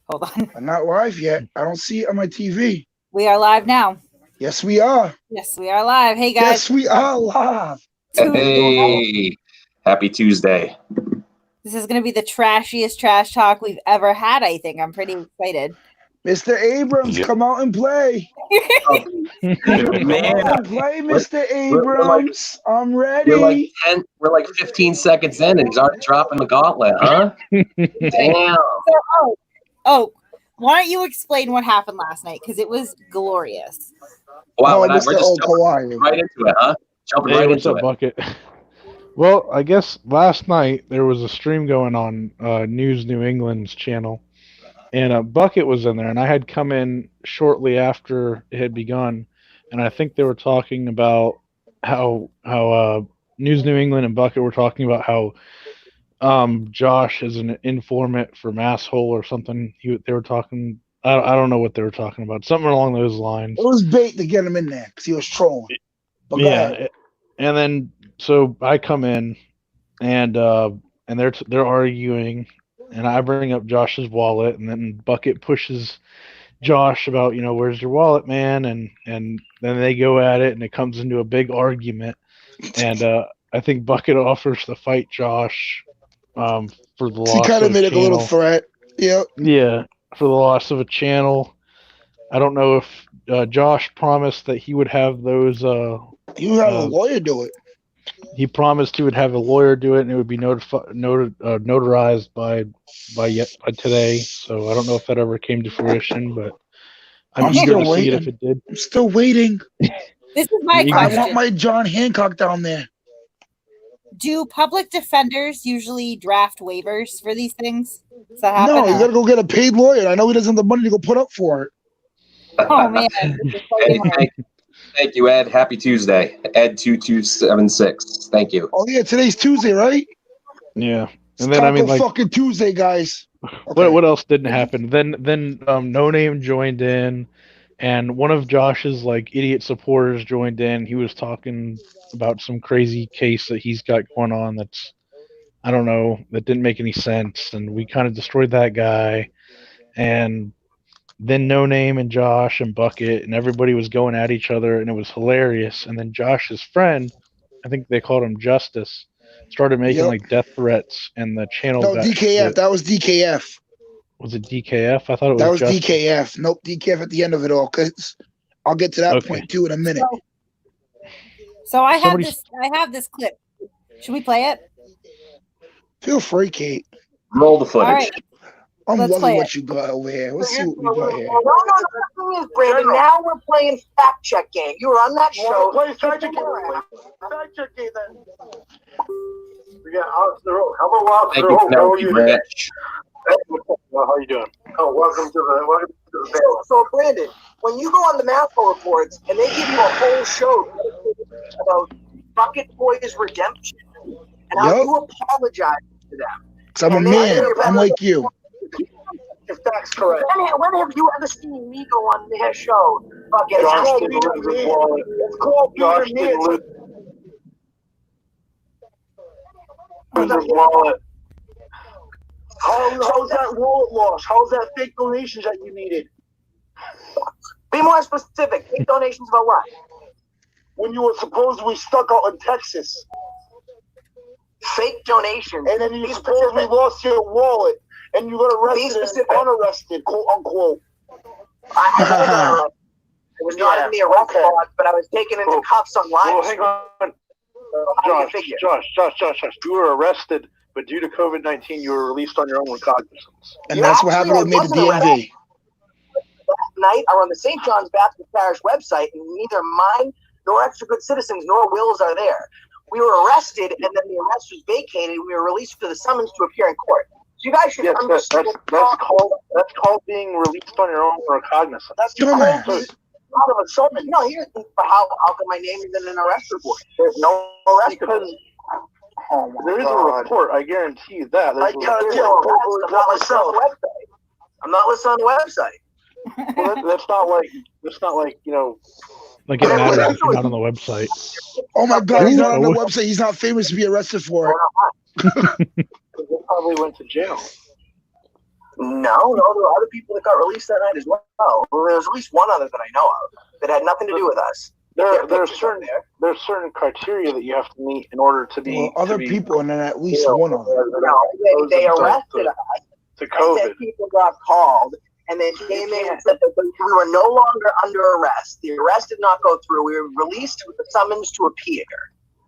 Hold on. I'm not live yet. I don't see it on my TV. We are live now. Yes, we are. Yes, we are live. Hey, guys. Yes, we are live. Hey, happy Tuesday. This is going to be the trashiest trash talk we've ever had, I think. I'm pretty excited. Mr. Abrams, come out and play. Man, Come out and play, Mr. Abrams. I'm ready. We're like 15 seconds in, and he's already dropping the gauntlet, huh? Damn. Oh, why don't you explain what happened last night? Because it was glorious. Wow, Oh, we're Mr. just Hawaii. jumping right into it, huh? Jumping Hey, right what's into up, it. Bucket? Well, I guess last night there was a stream going on News New England's channel, and Bucket was in there, and I had come in shortly after it had begun, and I think they were talking about how News New England and Bucket were talking about how Josh is an informant for Masshole or something. They were talking. I don't know what they were talking about. Something along those lines. It was bait to get him in there because he was trolling. But go ahead. And then so I come in, and they're arguing, and I bring up Josh's wallet, and then Bucket pushes Josh about, where's your wallet, man, and then they go at it, and it comes into a big argument, and I think Bucket offers to fight Josh for the loss. He kind of made a a little threat. Yep. Yeah, for the loss of a channel. I don't know if Josh promised that he would have those. You have a lawyer do it. He promised he would have a lawyer do it, and it would be notarized by today. So I don't know if that ever came to fruition, but I'm eager to see it if it did. I'm still waiting. This is my question. I want my John Hancock down there. Do public defenders usually draft waivers for these things? Does that happen? No, you gotta go get a paid lawyer. I know he doesn't have the money to go put up for it. Oh man! Thank you, Ed. Happy Tuesday, Ed2276. Thank you. Oh yeah, today's Tuesday, right? Yeah, and then fucking Tuesday, guys. Okay. What else didn't happen? Then No Name joined in, and one of Josh's idiot supporters joined in. He was talking about some crazy case that he's got going on that's, I don't know, that didn't make any sense, and we kind of destroyed that guy. And then No Name and Josh and Bucket and everybody was going at each other, and it was hilarious. And then Josh's friend, I think they called him Justice, started making death threats, and the channel got DKF. That was DKF. Was it DKF? I thought it was. That was Justice. DKF. Nope, DKF at the end of it all. Cause I'll get to that point too in a minute. So I have this clip. Should we play it? Feel free, Kate. Roll the footage. All right. I'm loving what you got over here. Let's see what we got here. No, Brandon. Now we're playing fact check game. You were on that show. Play fact check game. Fact check game then. We got Alex the Road. How about Alex the Road? How are you, Rich? How are you doing? Oh, welcome to the So, Brandon, when you go on the Masshole reports and they give you a whole show about Bucket Boys redemption and how you apologize to them. Because I'm a man. I'm like you. If that's correct. When have you ever seen me go on their show? Bucket, it's called Josh didn't lose his wallet. How's that wallet loss? How's that fake donations that you needed? Be more specific. Fake donations for what? When you were supposedly stuck out in Texas. Fake donations. And then you supposedly lost your wallet and you got arrested and unarrested, quote unquote. I was not in the arrest log, but I was taken into cuffs on live. Well, hang on. Josh, you were arrested, but due to COVID-19, you were released on your own recognizance. And that's what happened with me to DMV. Last night, I on the St. John's Baptist Parish website, and neither mine nor Extra Good Citizens nor Will's are there. We were arrested, and then the arrest was vacated. We were released for the summons to appear in court. So you guys should understand. That's called being released on your own recognizance. That's out of a summons. No, here's how come my name isn't in an arrest report? There's no arrest report. There is a report. I guarantee you that. I'm not listed on the website. I'm not listed on the website. Well, that's not like Like it matters if you're not on the website. Oh my God, he's not on the website. He's not famous to be arrested for it. They probably went to jail. No, there were other people that got released that night as well. There was at least one other that I know of that had nothing to do with us. There's certain criteria that you have to meet in order to be. Other people, and then at least one of them. No, they arrested us. To And COVID. then people got called, and they came in and said that we were no longer under arrest. The arrest did not go through. We were released with a summons to appear.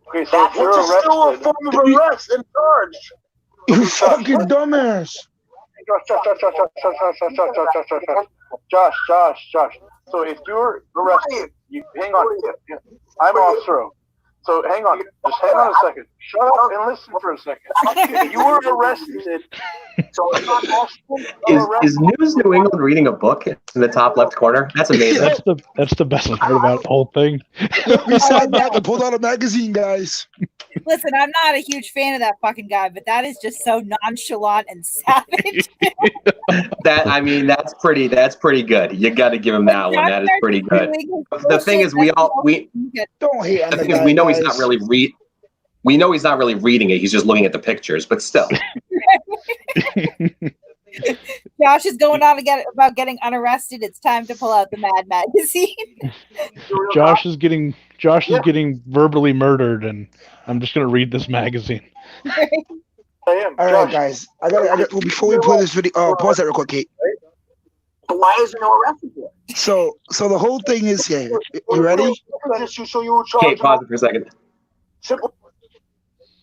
Okay, so That's if you're which is still a arrested, form of arrest and charge. You fucking dumbass. Josh. So if you're arrested, hang on. I'm off throw. So hang on. Just hang on a second. Shut up and listen for a second. If you were arrested. So Is News New England reading a book in the top left corner? That's amazing. That's the best part about the whole thing. We sat back and pulled out a magazine, guys. Listen, I'm not a huge fan of that fucking guy, but that is just so nonchalant and savage. That's pretty good. You got to give him that one. That is pretty good. The thing is, Don't hate on the the thing is, guy, we know guys. he's not really we know he's not really reading it. He's just looking at the pictures, but still. Josh is going on about getting unarrested. It's time to pull out the Mad magazine. Josh is getting verbally murdered, and I'm just gonna read this magazine. I am. All right, guys. I got. Well, before we play this video, pause that real quick, Kate. Why is there no arrest report? So the whole thing is here. You ready? So you were Okay, charged. pause it for a second. Simple.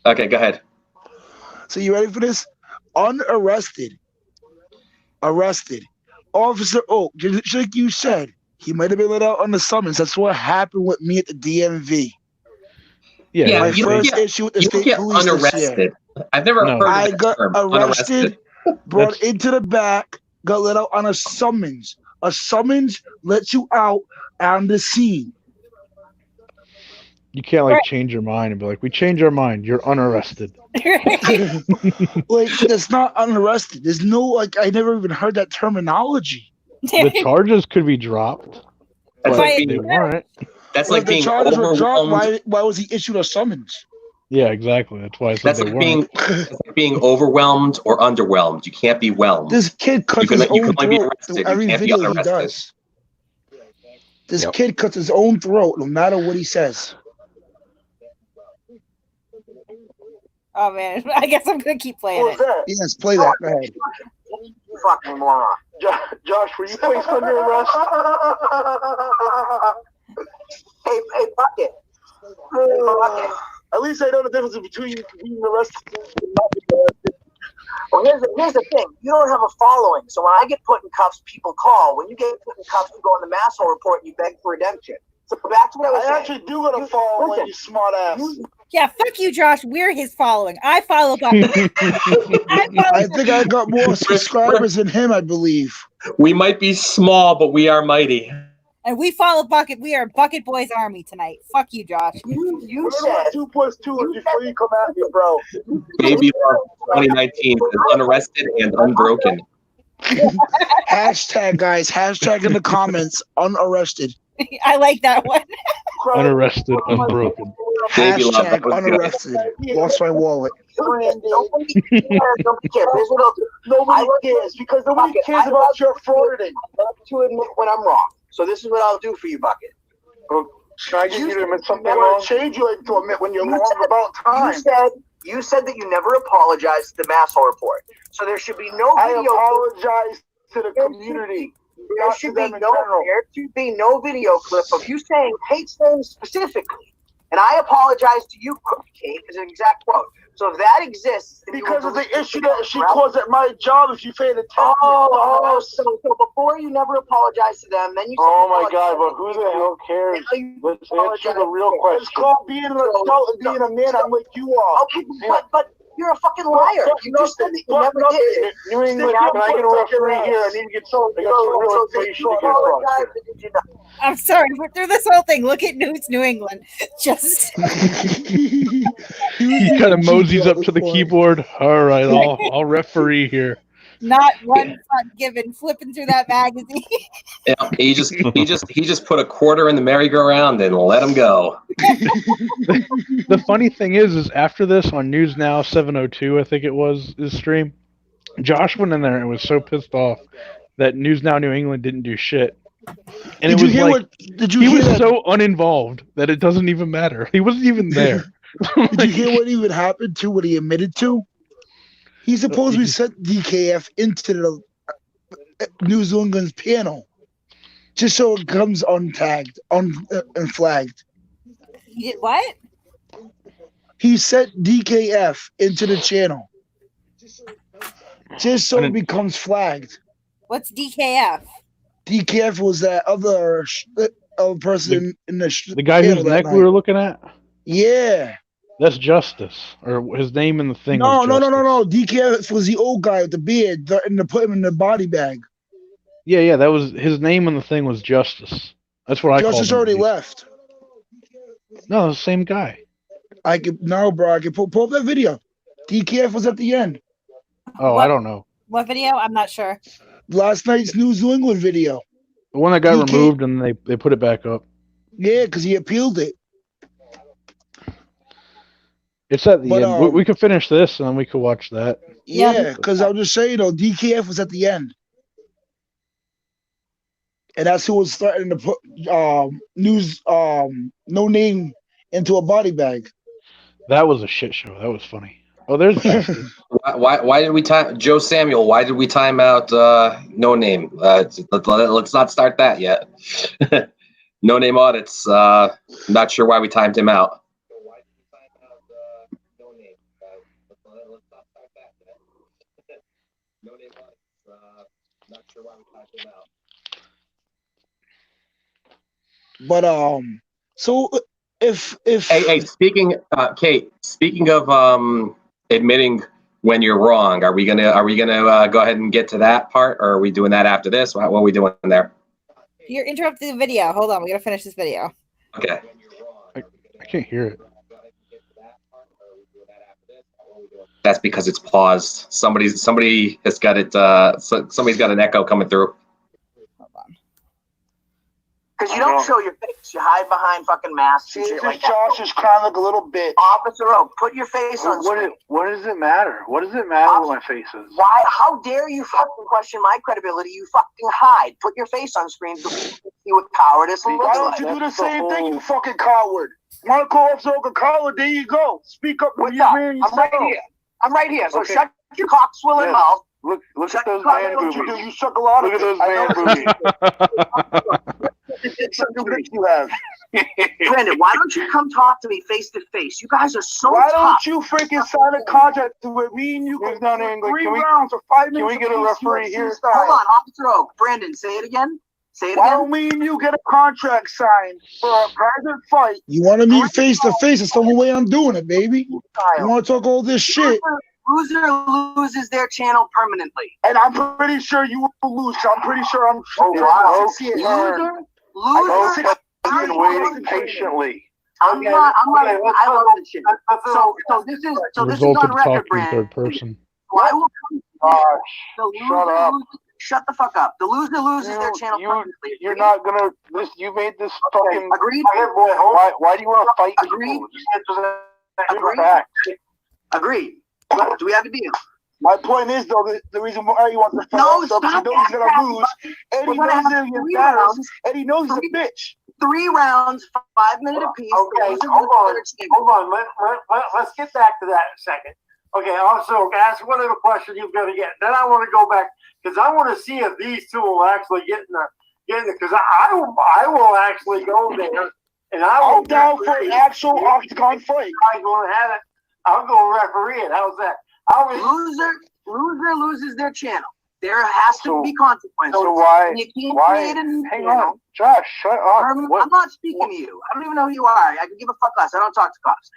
Okay, go ahead. So you ready for this? Unarrested. Arrested. Officer Oak, just like you said, he might have been let out on the summons. That's what happened with me at the DMV. Yeah, My you first don't issue with the You don't state get police this unarrested. year. I've never No. heard of I that got term, arrested, brought That's- into the back, got let out on a summons. A summons lets you out on the scene. You can't change your mind and be like, "We change our mind. You're unarrested." Like, that's not unarrested. There's no, I never even heard that terminology. The charges could be dropped, That's but like they being, weren't. that's Well, like if the being charges were dropped, overwhelmed. why was he issued a summons? Yeah, exactly. That's why I said That's they like weren't. being overwhelmed or underwhelmed. You can't be whelmed. This kid cuts You his can own only be throat arrested. through You every can't be video he unarrested. does. This Yep. kid cuts his own throat no matter what he says. Oh man, I guess I'm gonna keep playing What was it. that? Yes, play that. Go ahead. You fucking moron. Josh, were you placed under arrest? Hey, Bucket. Hey, Bucket. At least I know the difference between being arrested and not being arrested. Well, here's the thing. You don't have a following. So when I get put in cuffs, people call. When you get put in cuffs, you go on the Masshole Report and you beg for redemption. So back to what I was I saying. actually do got a following, listen, you smart ass. Yeah, fuck you, Josh. We're his following. I follow Bucket. I think I got more subscribers than him, I believe. We might be small, but we are mighty. And we follow Bucket. We are Bucket Boys Army tonight. Fuck you, Josh. You said 2 + 2 is before you come at me, bro. Baby Love 2019 is unarrested and unbroken. Hashtag, guys. Hashtag in the comments. Unarrested. I like that one. Unarrested, unbroken. Baby Love, that Hashtag was good. unarrested. Lost my wallet. nobody cares. Here's what I'll do. Nobody cares because nobody Bucket, cares I about love your to- frauding. I love to admit when I'm wrong. So this is what I'll do for you, Bucket. Can I get you to admit something I wrong? want to change you to admit when you're You wrong said- about time. You said that you never apologized to the Masshole Report. So there should be no I video. apologize to the community. There should be no video clip of you saying hate things specifically. And I apologize to you, Kate, is an exact quote. So if that exists, then you Because will of the delete issue video, that she right? caused at my job, if you paid attention. So before you never apologize to them, then you. Oh my God! But who the hell cares? Let's answer the real question. It's called being an adult and being a man. I'm like you are. Okay, but you're a fucking liar. You just said that you never did it. New England, can I get a referee here? I need to get some. I got some real information to get across here. I'm sorry, but through this whole thing, look at New England. Just He kind of moseys up to the keyboard. All right, I'll referee here. not one fuck given, flipping through that magazine. Yeah, he just put a quarter in the merry-go-round and let him go. The funny thing is after this on News Now 702, I think it was his stream. Josh went in there and was so pissed off that News Now New England didn't do shit. And Did it you was hear like what? Did you he hear was that? so uninvolved that it doesn't even matter. He wasn't even there. Did you hear what even happened to what he admitted to? He supposedly sent DKF into the New England's panel just so it comes untagged, unflagged. He did what? He sent DKF into the channel just so it becomes flagged. What's DKF? DKF was that other person in the guy panel whose that neck night. we were looking at? Yeah. That's Justice. Or his name in the thing No. was Justice. DKF was the old guy with the beard and put him in the body bag. Yeah, that was his name in the thing was Justice. That's what I called him. Justice already left. No, the same guy. I can pull up that video. DKF was at the end. Oh, What? I don't know. What video? I'm not sure. Last night's News New England video. The one that got DK removed and they put it back up. Yeah, because he appealed it. It's at the end. We could finish this and then we could watch that. Yeah, because I was just saying, DKF was at the end. And that's who was starting to put news no name into a body bag. That was a shit show. That was funny. Oh, there's Why did we time Joe Samuel? Why did we time out No Name? Let's not start that yet. No Name audits. Not sure why we timed him out. But so if hey, speaking Kate, speaking of admitting when you're wrong, are we gonna go ahead and get to that part, or are we doing that after this? What are we doing there? You're interrupting the video. Hold on, we gotta finish this video. Okay. I can't hear it. That's because it's paused. Somebody has got it. Somebody's got an echo coming through. Because you don't show your face. You hide behind fucking masks and shit like that. Josh is crying like a little bitch. Officer O, put your face on screen. What does it matter? What does it matter what my face is? Why? How dare you fucking question my credibility? You fucking hide. Put your face on screen so we can see what cowardice looks Why don't like. you do the same thing, you fucking coward? Want to call Officer Oka coward? There you go. Speak up. What's up? I'm right here. So shut your cock swilling mouth. Look Shut at those your man cock- boobies. You suck a lot of those man boobies. You have. Brandon, why don't you come talk to me face to face? You guys are so Why tough. don't you freaking sign a contract with me and you go down there and go 3 rounds or 5 minutes? Can we get a referee here? Hold on, Officer Oak. Brandon, say it again. Say it Why again. don't me and you get a contract signed for a private fight? you want to meet face to face, it's the only way I'm doing it, baby. You want to talk all this shit? Loser loses their channel permanently. And I'm pretty sure you will lose. I'm pretty sure I'm. Oh, wow. Loser. I've been waiting patiently. I'm not. I love this shit. So this is Result on of record, talking Brandon. third person. So I will come. Shut up. Shut the fuck up. The loser loses their channel permanently. You're not gonna. You made this fucking. Agreed. Why do you want to fight? Agreed. Agreed. Agreed. Do we have a deal? My point is, though, the reason why he wants to fight No, is because he knows he's gonna lose, and he knows he's gonna get embarrassed, and he knows he's a bitch. 3 rounds, 5 minutes apiece. Okay, hold on. Let's get back to that in a second. Okay, also ask whatever question you're going to get. Then I want to go back because I want to see if these two will actually get in the because I will actually go there and I'm down for an actual octagon fight. I'm going to have it. I'm going to referee it. How's that? Loser loses their channel. There has to be consequences. So why? Hang on, Josh, shut up. I'm not speaking to you. I don't even know who you are. I can give a fuck less. I don't talk to cops.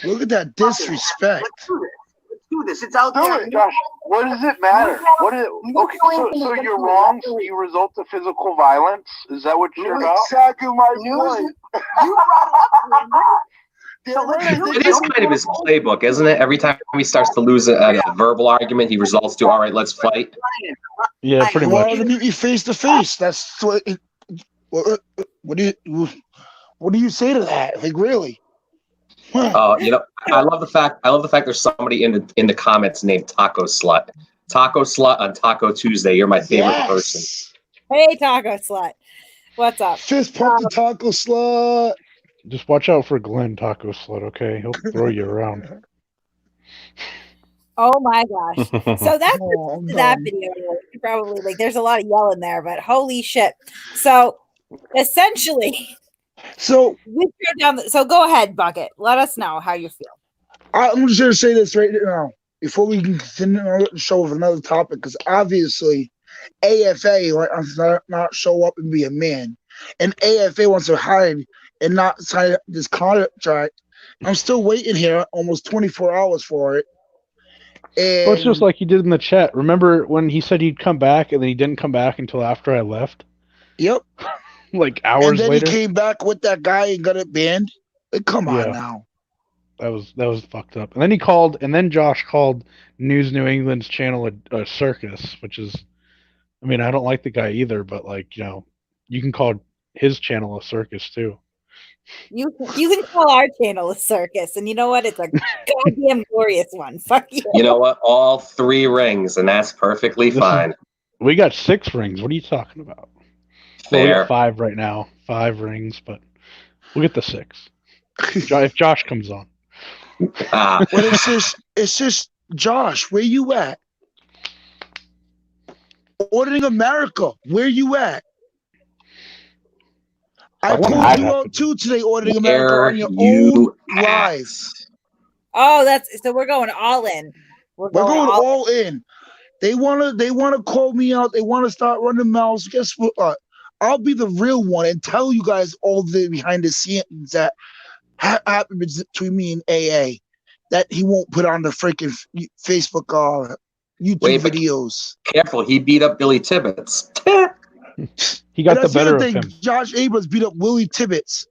Look at that disrespect. Let's do this. It's out there. Do it, Josh. What does it matter? Okay, so you're wrong. So you result to physical violence. Is that what you're about? Exactly my point. You brought it up. It is kind of his playbook, isn't it? Every time he starts to lose a verbal argument, he resorts to, all right, let's fight. Yeah, pretty You much. want to meet me face to face. That's what. What do you say to that? Like, really? You know, I love the fact there's somebody in the comments named Taco Slut. Taco Slut on Taco Tuesday. You're my favorite person. Hey, Taco Slut. What's up? Fist pump the Taco Slut. Just watch out for Glenn Taco Slut, okay? He'll throw you around. Oh my gosh. So that's I'm that done. video. Probably like there's a lot of yelling there, but holy shit. So essentially, So we go down. So go ahead, Bucket. Let us know how you feel. I'm just going to say this right now before we can continue on the show with another topic, because obviously AFA wants to not show up and be a man, and AFA wants to hide and not sign this contract. I'm still waiting here almost 24 hours for it. And Well, it's just like he did in the chat. Remember when he said he'd come back and then he didn't come back until after I left? Yep. Like And hours then later? he came back with that guy and got it banned. Like, come on Yeah. now. That was fucked up. And then he called, and then Josh called News New England's channel a circus, which is, I mean, I don't like the guy either, but like, you know, you can call his channel a circus too. You can call our channel a circus, and you know what? It's a goddamn glorious one. Fuck you. You know what? All 3 rings, and that's perfectly fine. We got 6 rings. What are you talking about? Well, we Fair. got 5 right now. 5 rings, but we'll get the 6. If Josh comes on. But it's just Josh, where you at? Ordering America, where you at? I wonder pulled what you happened. out too today, Ordering Where America on your you own at? live. Oh, that's so we're going all in. We're We're going all all in. They wanna call me out. They wanna start running mouths. Guess what? I'll be the real one and tell you guys all the behind the scenes that happened between me and AA. That he won't put on the freaking Facebook YouTube Wait, but- videos. Careful, he beat up Billy Tibbetts. He got And the that's better other of thing. him. Josh Abrams beat up Willie Tibbetts.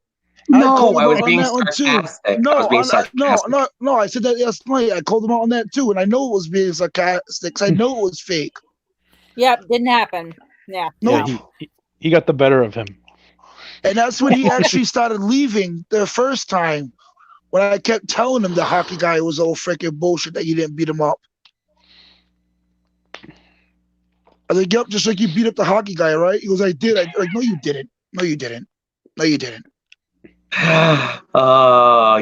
No, called him I was out on being that one too. sarcastic. No, I was being no, sarcastic. no. I said that last night. I called him out on that too, and I know it was being sarcastic. 'Cause I know it was fake. Yep, didn't happen. Yeah. No. Yeah, he got the better of him. And that's when he actually started leaving the first time. When I kept telling him the hockey guy was all freaking bullshit that you didn't beat him up. I was like, yep, just like you beat up the hockey guy, right? He goes, I did. I like, no, you didn't. No, you didn't. No, you didn't.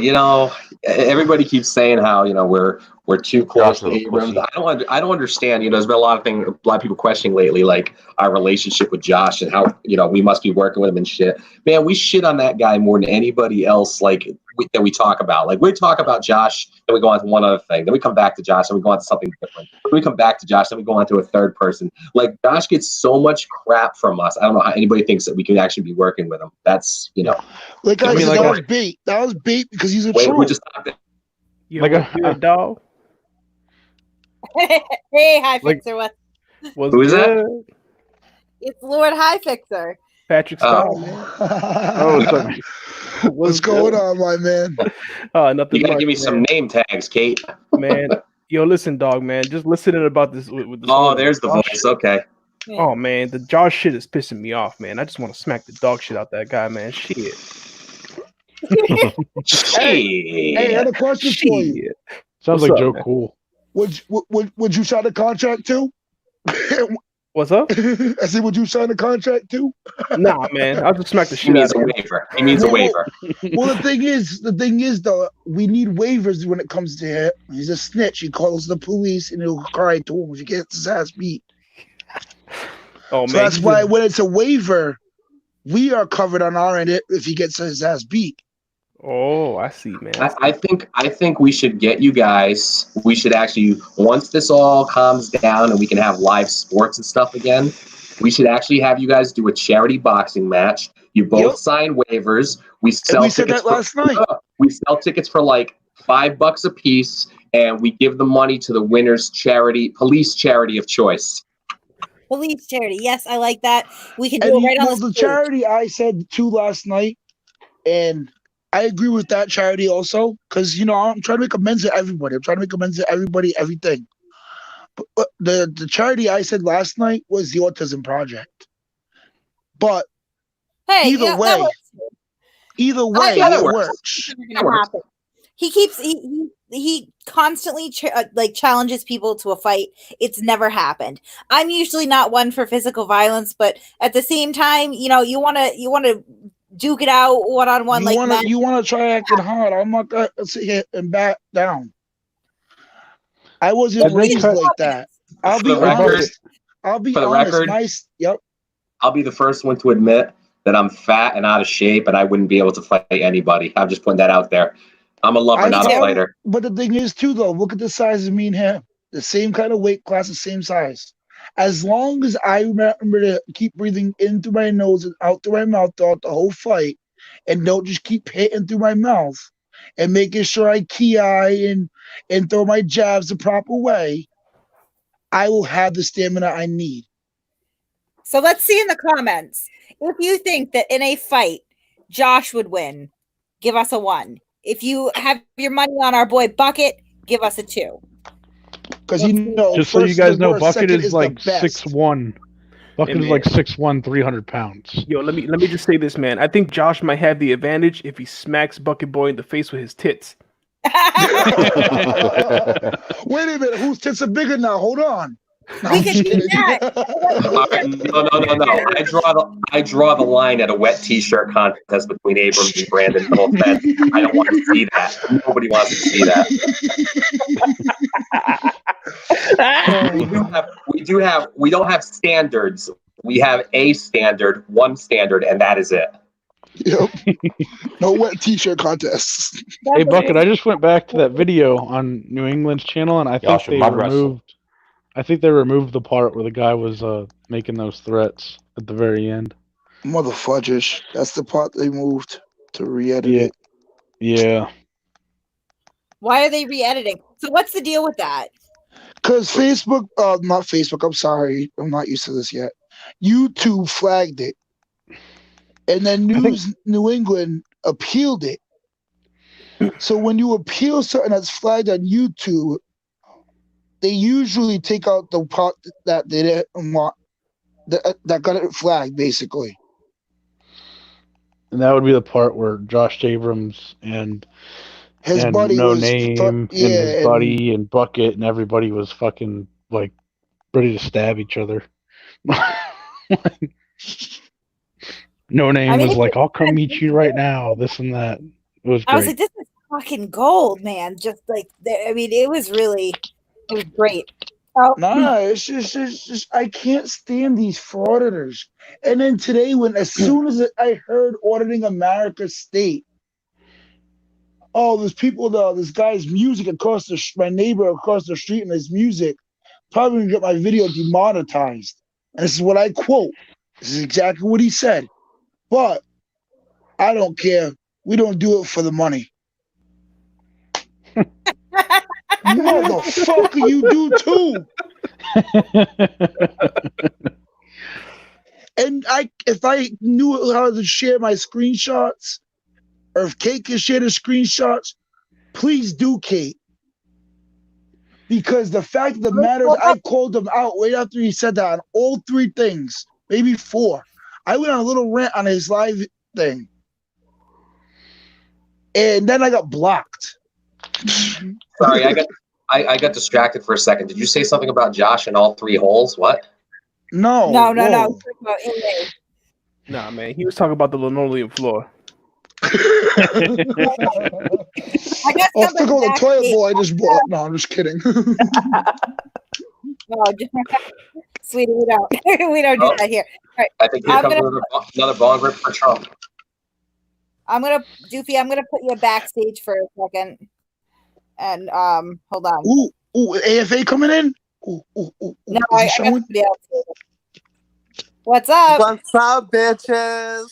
You know, everybody keeps saying how, you know, we're too close to Abrams. I don't understand. You know, there's been a lot of people questioning lately, like our relationship with Josh and how, you know, we must be working with him and shit. Man, we shit on that guy more than anybody else. Like that we talk about. Like we talk about Josh, then we go on to one other thing. Then we come back to Josh, and we go on to something different. Then we come back to Josh, then we go on to a third person. Like Josh gets so much crap from us. I don't know how anybody thinks that we can actually be working with him. That's, you know. Like I I mean, said, like that a- was bait. That was bait because he's a Wait, troll. who just stopped it? You Like like a dog? Hey, High Like- Fixer, what? What's Who is that? good? It's Lord High Fixer. Patrick Oh. Scott, man. Oh, what's up? What's going on, my man? Nothing You gotta much, give me man. some name tags, Kate. Man, yo, listen, dog, man. Just listening about this with this Oh, whole there's the Josh voice. shit. Okay. Oh man, the Josh shit is pissing me off, man. I just want to smack the dog shit out that guy, man. Shit. Hey, I had a question for you. Shit. Sounds What's like up, Joe man? Cool. Would you sign a contract too? What's up? I said, would you sign a contract too? Nah, man. I'll just smack the He shit means out a of him. waiver. He means a waiver. Well, the thing is, though, we need waivers when it comes to him. He's a snitch. He calls the police and he'll cry to him if he gets his ass beat. Oh So man. that's why when it's a waiver, we are covered on our end if he gets his ass beat. Oh, I see, man. I think we should get you guys. We should actually, once this all calms down and we can have live sports and stuff again, we should actually have you guys do a charity boxing match. You both Yep. sign waivers. We And sell we said tickets that last night. We sell tickets for like $5 a piece, and we give the money to the winner's police charity of choice. Police charity. Yes, I like that. We can And do it right on the the charity I said too last night, and I agree with that charity also, because I'm trying to make amends to everybody. I'm trying to make amends to everybody, everything. But the charity I said last night was the Autism Project. But Hey, either yeah, way, that works. it that works. It's never gonna happen. He constantly challenges people to a fight. It's never happened. I'm usually not one for physical violence, but at the same time, you want to duke it out one-on-one you want to try acting hard. I'm not gonna sit here and back down. I wasn't raised like that. I'll be honest. Nice. Yep. I'll be the first one to admit that I'm fat and out of shape, and I wouldn't be able to fight anybody. I'm just putting that out there. I'm a lover, not a fighter. But the thing is, too, though, look at the size of me and him. The same kind of weight class, the same size. As long as I remember to keep breathing in through my nose and out through my mouth throughout the whole fight, and don't just keep hitting through my mouth, and making sure I ki and throw my jabs the proper way, I will have the stamina I need. So let's see in the comments. If you think that in a fight, Josh would win, give us a 1. If you have your money on our boy Bucket, give us a 2. Because just so you guys know, Bucket is like 6'1". Bucket is like 6'1", 300 pounds. Yo, let me just say this, man. I think Josh might have the advantage if he smacks Bucket Boy in the face with his tits. Wait a minute, whose tits are bigger now? Hold on. No, we can do that. No. I draw the line at a wet T-shirt contest between Abrams and Brandon. No offense. I don't want to see that. Nobody wants to see that. We don't have standards. We have a standard, one standard, and that is it. Yep. No wet T-shirt contests. Hey Bucket, I just went back to that video on New England's channel, and I think they removed the part where the guy was making those threats at the very end. Motherfuckers. That's the part they moved to re-edit it. Yeah. Why are they re-editing? So what's the deal with that? Because Facebook, not Facebook, I'm sorry. I'm not used to this yet. YouTube flagged it. And then New England appealed it. So when you appeal something that's flagged on YouTube, they usually take out the part that they didn't want, that got it flagged, basically. And that would be the part where Josh Abrams and his buddy No Name and his buddy and Bucket and everybody was fucking like ready to stab each other. No Name was like, "I'll come meet you right now." This and that. It was great. I was like, "This is fucking gold, man!" Just like, it was great. Oh. Nah, it's just I can't stand these frauditors. And then today, as soon as I heard Auditing America state, oh, there's people, this guy's music across my neighbor across the street and his music, probably gonna get my video demonetized. And this is what I quote. This is exactly what he said. But I don't care. We don't do it for the money. Motherfucker, you do too. And if I knew how to share my screenshots, or if Kate can share the screenshots, please do, Kate. Because the fact of the matter is, I called him out right after he said that on all 3 things, maybe 4. I went on a little rant on his live thing. And then I got blocked. Sorry, I got distracted for a second. Did you say something about Josh in all 3 holes? What? No. Nah, man. He was talking about the linoleum floor. I'll stick on the toilet bowl I just bought. No, I'm just kidding. Sweetie, we don't do that here. All right. I think here comes another bong rip for Trump. Doofy, I'm gonna put you backstage for a second. And hold on. Ooh, AFA coming in? Ooh. No, I got somebody else. What's up? What's up, bitches?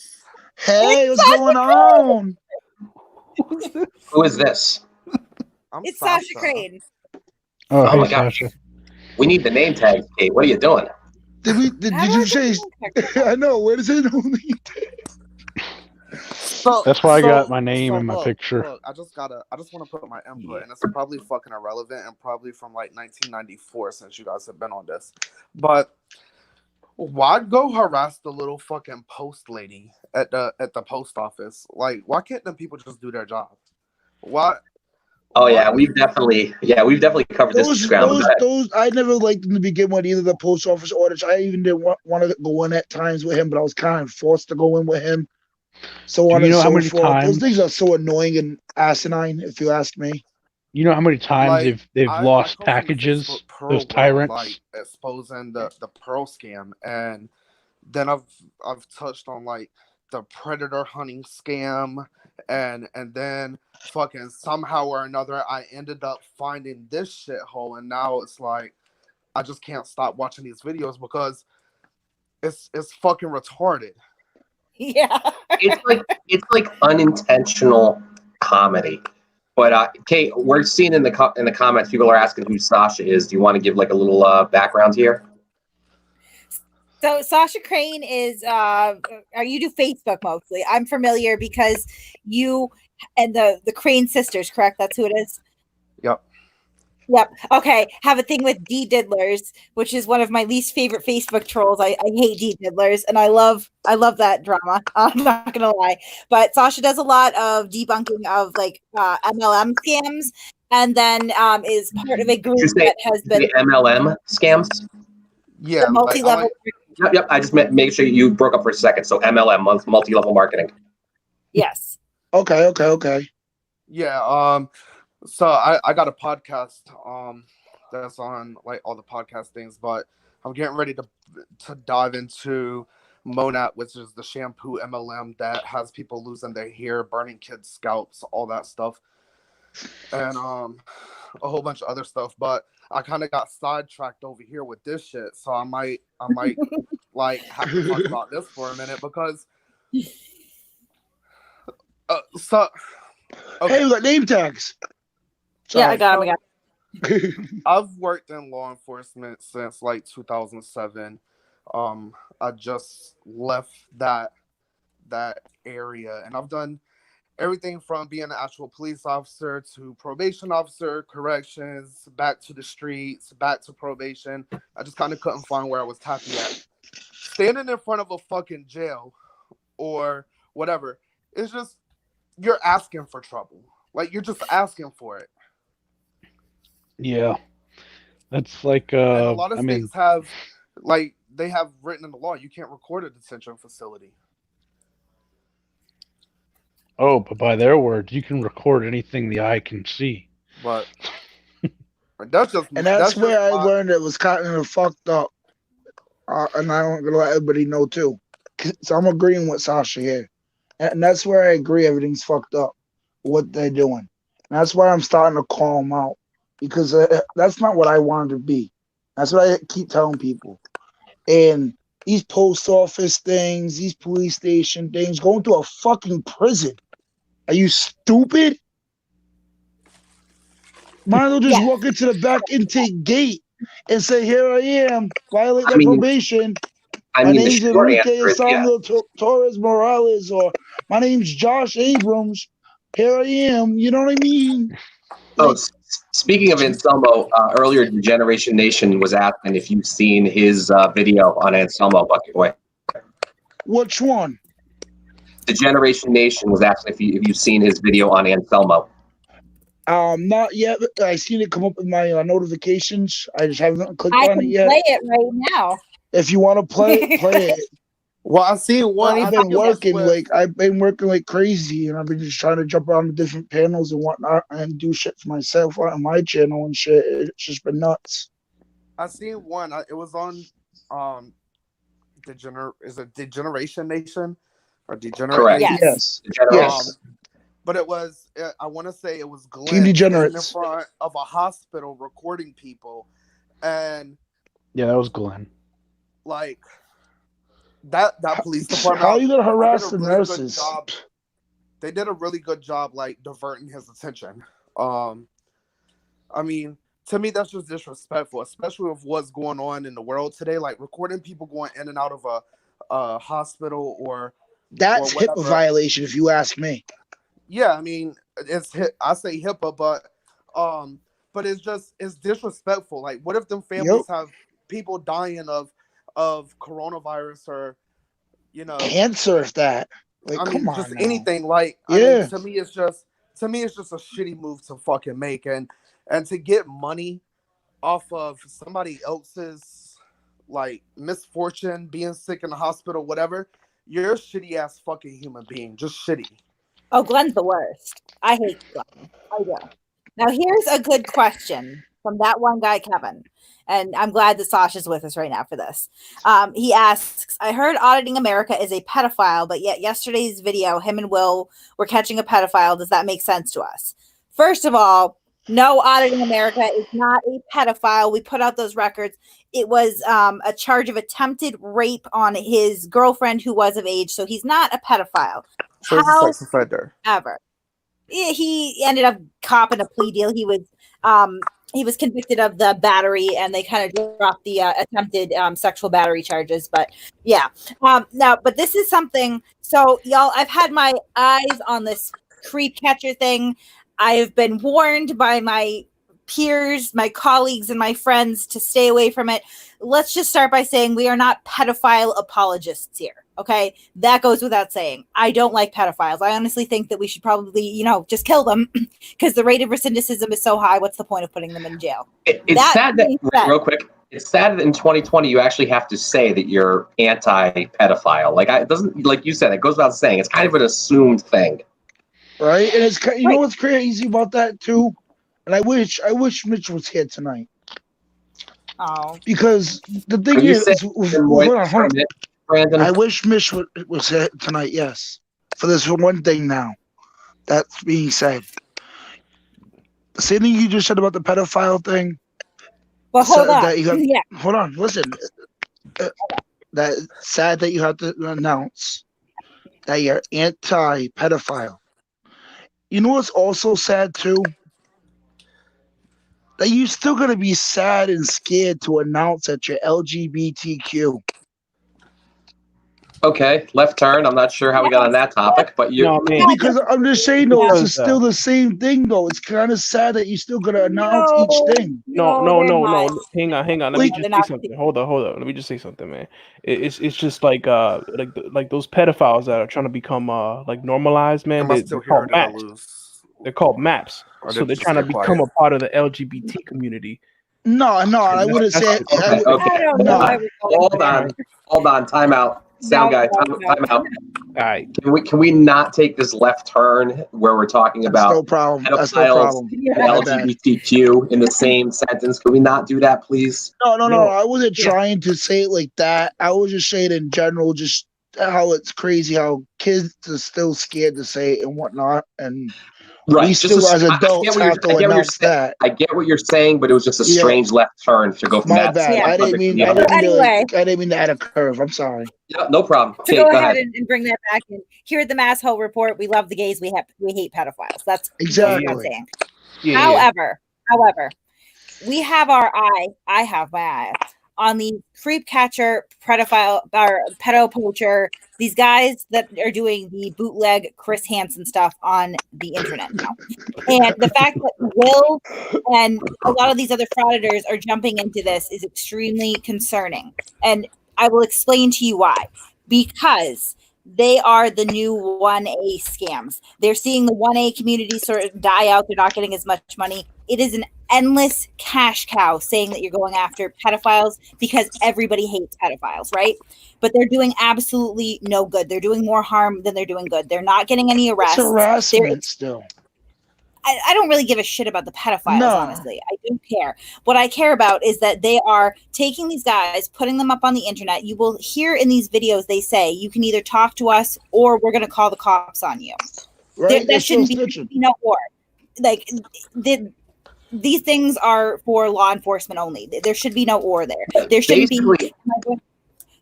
Hey, what's going on? Who is this? It's Sasha Crane. Oh my gosh. We need the name tag, Kate. What are you doing? Did you say? I know. Where does it only? That's why I got my name in my picture. Look, I just want to put my input, and it's probably fucking irrelevant and probably from like 1994 since you guys have been on this. But why go harass the little fucking post lady at the post office? Like, why can't the people just do their job? Why Oh yeah, we've definitely covered this ground. Those I never liked them to begin with, either the post office audits. I even didn't want to go in at times with him, but I was kind of forced to go in with him. So on and so forth. Those things are so annoying and asinine, if you ask me. You know how many times they've lost packages? Those tyrants, like exposing the Pearl scam, and then I've touched on like the predator hunting scam, and then fucking somehow or another I ended up finding this shithole, and now it's like I just can't stop watching these videos because it's fucking retarded. Yeah. it's like unintentional comedy. But Kate, we're seeing in the comments, people are asking who Sasha is. Do you want to give like a little background here? So Sasha Crane is you do Facebook mostly. I'm familiar because you and the Crane sisters, correct? That's who it is. Yep. Okay. Have a thing with D Diddlers, which is one of my least favorite Facebook trolls. I hate D Diddlers, and I love that drama. I'm not gonna lie. But Sasha does a lot of debunking of like MLM scams, and then is part of a group that has been MLM scams. Yeah. Multi-level. Yep. I just make sure you broke up for a second. So MLM, multi-level marketing. Yes. Okay. Yeah. So I got a podcast that's on like all the podcast things, but I'm getting ready to dive into Monat, which is the shampoo MLM that has people losing their hair, burning kids' scalps, all that stuff, and a whole bunch of other stuff. But I kind of got sidetracked over here with this shit, so I might like have to talk about this for a minute because Hey, we got name tags. Sorry. Yeah, I got him. I've worked in law enforcement since like 2007. I just left that area, and I've done everything from being an actual police officer to probation officer, corrections, back to the streets, back to probation. I just kind of couldn't find where I was happy at. Standing in front of a fucking jail or whatever, it's just you're asking for trouble. Like you're just asking for it. Yeah, that's like and a lot of states have like they have written in the law you can't record a detention facility. Oh, but by their words, you can record anything the eye can see. But that's where I learned it was kind of fucked up, and I'm gonna let everybody know too. So I'm agreeing with Sasha here, and that's where I agree everything's fucked up. What they're doing, and that's why I'm starting to call them out. Because that's not what I wanted to be. That's what I keep telling people. And these post office things, these police station things, going to a fucking prison. Are you stupid? Might as well just walk into the back intake gate and say, "Here I am, violate their probation. My name's Enrique Asano Torres Morales, or my name's Josh Abrams. Here I am." You know what I mean? Oh, speaking of Anselmo, earlier Generation Nation was asking if you've seen his video on Anselmo Bucket Boy. Which one? The Generation Nation was asking if you've seen his video on Anselmo. Not yet. I seen it come up in my notifications. I just haven't clicked on it yet. I can play it right now. If you want to play it, play it. Well, I see one. I've been working like crazy, and I've been just trying to jump on the different panels and whatnot, and do shit for myself on my channel and shit. It's just been nuts. I seen one. It was on is it Degeneration Nation or Degenerate? Correct. Nation? Yes. But it was. I want to say it was Glenn Team Degenerates in front of a hospital recording people, and yeah, that was Glenn. Like. That police department. How are you gonna harass the nurses? They did a really good job, like diverting his attention. I mean, to me, that's just disrespectful, especially with what's going on in the world today. Like recording people going in and out of a hospital or that's HIPAA violation, if you ask me. Yeah, I mean, I say HIPAA, but it's disrespectful. Like, what if them families have people dying of coronavirus or cancer, if that, like, I mean, come on just now. anything. Like, I mean, to me, it's just to me, it's just a shitty move to fucking make, and to get money off of somebody else's like misfortune, being sick in the hospital, whatever. You're a shitty ass fucking human being, just shitty. Oh, Glenn's the worst. I hate Glenn. I do. Now, here's a good question from that one guy, Kevin. And I'm glad that Sasha's with us right now for this. He asks, I heard Auditing America is a pedophile, but yet yesterday's video, him and Will were catching a pedophile. Does that make sense to us? First of all, no, Auditing America is not a pedophile. We put out those records. It was a charge of attempted rape on his girlfriend who was of age. So he's not a pedophile. So he's a sex offender. However, he ended up copping a plea deal. He was convicted of the battery, and they kind of dropped the attempted sexual battery charges. But yeah, now, but this is something. So y'all, I've had my eyes on this creep catcher thing. I have been warned by my peers, my colleagues, and my friends to stay away from it. Let's just start by saying we are not pedophile apologists here. Okay, that goes without saying. I don't like pedophiles. I honestly think that we should probably, just kill them because the rate of recidivism is so high. What's the point of putting them in jail? It's sad that, real quick, it's sad that in 2020 you actually have to say that you're anti-pedophile. It doesn't, like you said, it goes without saying. It's kind of an assumed thing. Right? And it's, know what's crazy about that too? And I wish Mitch was here tonight. Oh. Because the thing is, hold on. Brandon? I wish Mitch was here tonight, yes. For this one thing now. That's being said. The same thing you just said about the pedophile thing. Well, hold on. Hold on, listen. That's sad that you have to announce that you're anti-pedophile. You know what's also sad too? That you're still going to be sad and scared to announce that you're LGBTQ. Okay, left turn. I'm not sure how we got on that topic, but you. No, man. Because I'm just saying, though, it's still the same thing, though. It's kind of sad that you're still going to announce each thing. No. Hang on. Let me just say something. Hold on. Let me just say something, man. It's just like those pedophiles that are trying to become normalized, man. They're called maps. They're called maps. So they're trying to become a part of the LGBT community. No, I wouldn't say. Okay. No. Hold on. Time out. Sound guy, time out. All right. Can we not take this left turn where we're talking about no problem. pedophiles and LGBTQ in the same sentence? Can we not do that, please? No. I wasn't trying to say it like that. I was just saying in general, just how it's crazy how kids are still scared to say it and whatnot, and right. We still, as adults, have to announce that. I get what you're saying, but it was just a strange left turn to go from My that. bad. Yeah. I didn't mean to add a curve. I'm sorry. Yeah, no problem. To go ahead and bring that back in. Here at the Masshole Report, we love the gays. We hate pedophiles. That's exactly what I'm saying. Yeah. However, we have our eye. I have my eye on the creep catcher, pedophile, or pedo poacher. These guys that are doing the bootleg Chris Hansen stuff on the internet now. And the fact that Will and a lot of these other frauditors are jumping into this is extremely concerning. And I will explain to you why. Because they are the new 1A scams. They're seeing the 1A community sort of die out. They're not getting as much money. It is an endless cash cow saying that you're going after pedophiles because everybody hates pedophiles, right? But they're doing absolutely no good. They're doing more harm than they're doing good. They're not getting any arrests. It's harassment still. I don't really give a shit about the pedophiles, honestly. I don't care. What I care about is that they are taking these guys, putting them up on the internet. You will hear in these videos, they say, you can either talk to us or we're going to call the cops on you. Right? There shouldn't be no war. Like, these things are for law enforcement only. There should be no or there. There shouldn't be.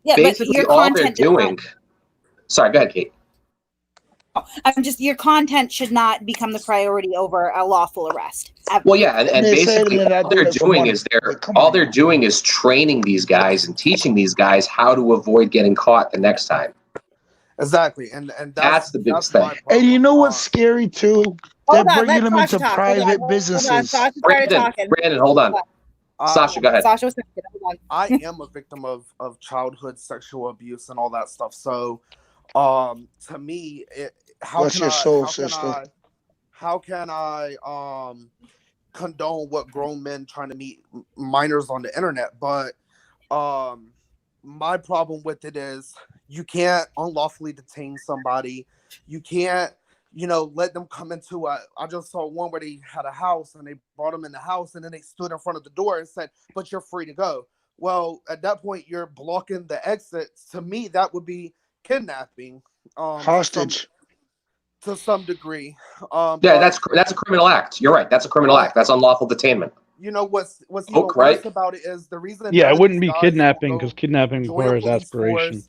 Yeah, basically but your all content they're doing. Sorry, go ahead, Kate. Your content should not become the priority over a lawful arrest. Ever. Well, yeah, and basically all they're doing is training these guys and teaching these guys how to avoid getting caught the next time. Exactly, and that's the big thing. And you know what's scary too? They're bringing them into private businesses. Brandon, hold on. Sasha, go ahead. Sasha was thinking, hold on. I am a victim of childhood sexual abuse and all that stuff. So, to me, how condone what grown men trying to meet minors on the internet? But my problem with it is you can't unlawfully detain somebody. You can't, let them come into I just saw one where they had a house and they brought them in the house and then they stood in front of the door and said, but you're free to go. Well, at that point, you're blocking the exit. To me, that would be kidnapping. Hostage. To some degree. Yeah, that's a criminal act. You're right. That's a criminal act. That's unlawful detainment. What's even worse about it is the reason. Yeah, it wouldn't be kidnapping because kidnapping requires aspiration.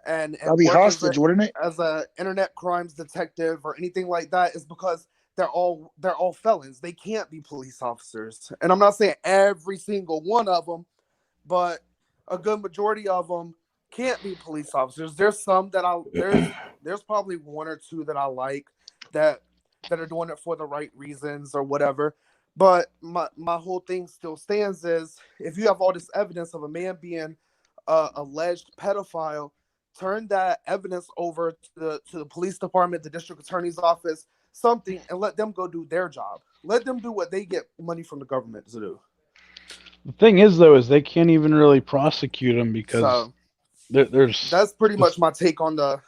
And that'd be hostage, wouldn't it? As a internet crimes detective or anything like that is because they're all felons. They can't be police officers. And I'm not saying every single one of them, but a good majority of them can't be police officers. There's some that there's probably one or two that I like that are doing it for the right reasons or whatever. But my whole thing still stands is if you have all this evidence of a man being alleged pedophile, turn that evidence over to the police department, the district attorney's office, something, and let them go do their job. Let them do what they get money from the government to do. The thing is, though, is they can't even really prosecute them because there's. That's pretty much my take on the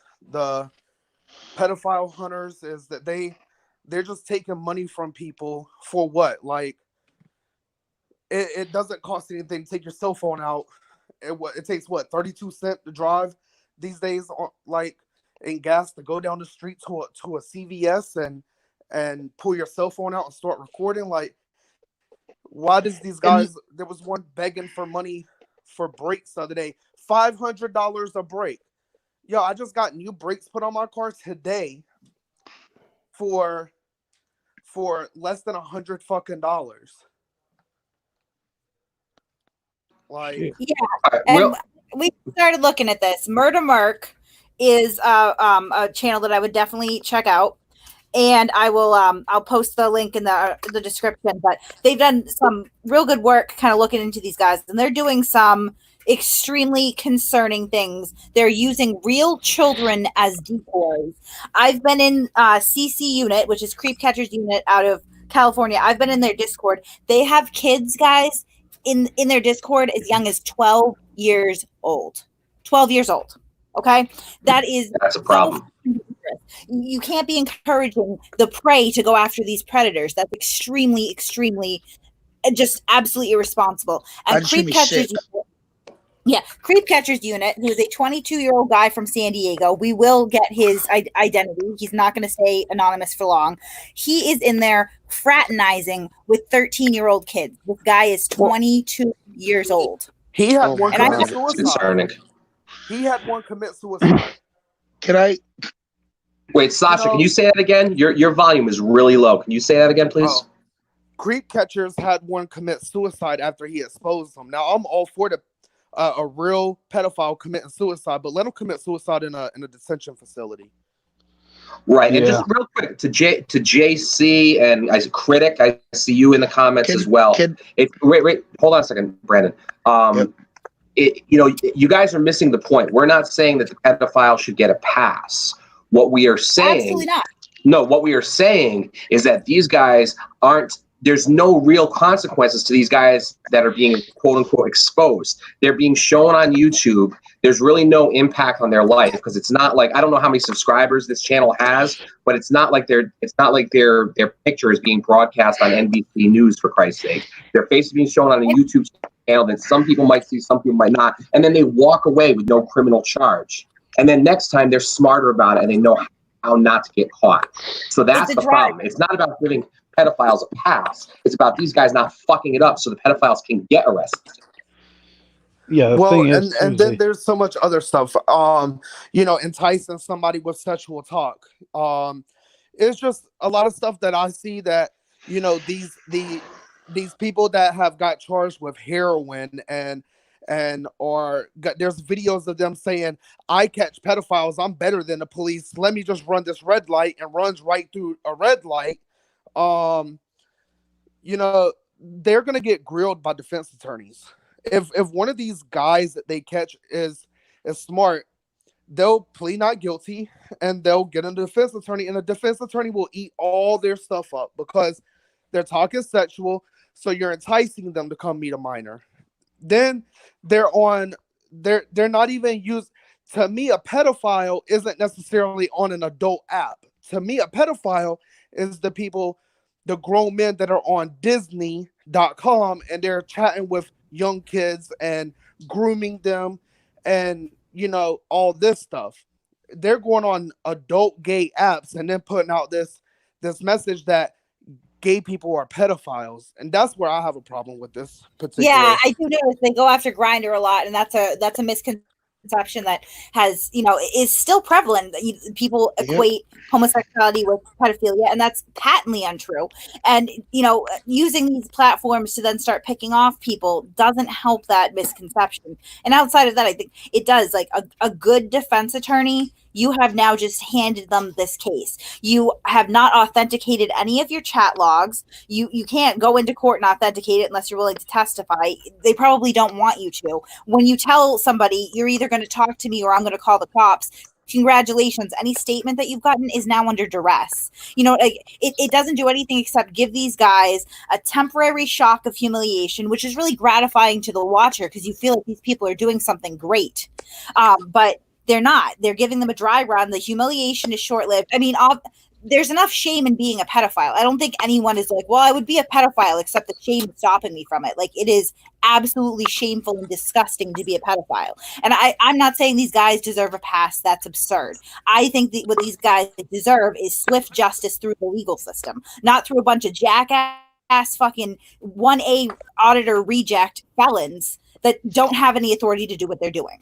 pedophile hunters is that they're just taking money from people for what? Like, it doesn't cost anything to take your cell phone out. It takes 32 cents to drive these days, like in gas to go down the street to a CVS and pull your cell phone out and start recording. Like, why does these guys? There was one begging for money for brakes the other day, $500 a brake. Yo, I just got new brakes put on my car today for less than $100 fucking dollars. Like, yeah, and we started looking at this. Murder Merc is a channel that I would definitely check out, and I will I'll post the link in the description. But they've done some real good work, kind of looking into these guys, and they're doing some extremely concerning things. They're using real children as decoys. I've been in CC Unit, which is Creep Catchers Unit out of California. I've been in their Discord. They have kids, guys, in their Discord as young as 12 years old. 12 years old. Okay? That's a problem. You can't be encouraging the prey to go after these predators. That's extremely, extremely, just absolutely irresponsible. And Creep Catchers Unit, who is a 22-year-old guy from San Diego. We will get his identity. He's not going to stay anonymous for long. He is in there fraternizing with 13-year-old kids. This guy is 22 years old. He had one commit suicide. He had one commit suicide. Can I? Wait, Sasha, can you say that again? Your volume is really low. Can you say that again, please? Creep Catchers had one commit suicide after he exposed them. Now, I'm all for a real pedophile committing suicide, but let him commit suicide in a detention facility. Right, and just real quick to JC and as a critic, I see you in the comments as well. Wait, hold on a second, Brandon. You guys are missing the point. We're not saying that the pedophile should get a pass. What we are saying, absolutely not. No, what we are saying is that these guys aren't. There's no real consequences to these guys that are being quote unquote exposed. They're being shown on YouTube. There's really no impact on their life because it's not like, I don't know how many subscribers this channel has, but it's not like their picture is being broadcast on NBC News, for Christ's sake. Their face is being shown on a YouTube channel that some people might see, some people might not, and then they walk away with no criminal charge. And then next time they're smarter about it and they know how not to get caught. So that's the problem. It's not about giving pedophiles a pass. It's about these guys not fucking it up so the pedophiles can get arrested. Yeah, and then there's so much other stuff. Enticing somebody with sexual talk. It's just a lot of stuff that I see that these people that have got charged with heroin and there's videos of them saying, I catch pedophiles, I'm better than the police, let me just run this red light, and runs right through a red light. They're gonna get grilled by defense attorneys. If one of these guys that they catch is smart, they'll plead not guilty and they'll get a defense attorney, and the defense attorney will eat all their stuff up because they're talking sexual, so you're enticing them to come meet a minor. Then they're not even used. To me, a pedophile isn't necessarily on an adult app. To me, a pedophile is the grown men that are on Disney.com and they're chatting with young kids and grooming them and, all this stuff. They're going on adult gay apps and then putting out this message that gay people are pedophiles, and that's where I have a problem with this particular. Yeah, I do notice they go after Grindr a lot, and that's a misconception that has, is still prevalent. People equate homosexuality with pedophilia, and that's patently untrue. And using these platforms to then start picking off people doesn't help that misconception. And outside of that, I think it does. Like a good defense attorney, you have now just handed them this case. You have not authenticated any of your chat logs. You can't go into court and authenticate it unless you're willing to testify. They probably don't want you to. When you tell somebody you're either going to talk to me or I'm going to call the cops, congratulations. Any statement that you've gotten is now under duress. It doesn't do anything except give these guys a temporary shock of humiliation, which is really gratifying to the watcher because you feel like these people are doing something great. But they're not. They're giving them a dry run. The humiliation is short-lived. I mean, there's enough shame in being a pedophile. I don't think anyone is like, well, I would be a pedophile, except the shame is stopping me from it. Like, it is absolutely shameful and disgusting to be a pedophile. And I'm not saying these guys deserve a pass. That's absurd. I think that what these guys deserve is swift justice through the legal system, not through a bunch of jackass fucking 1A auditor reject felons that don't have any authority to do what they're doing.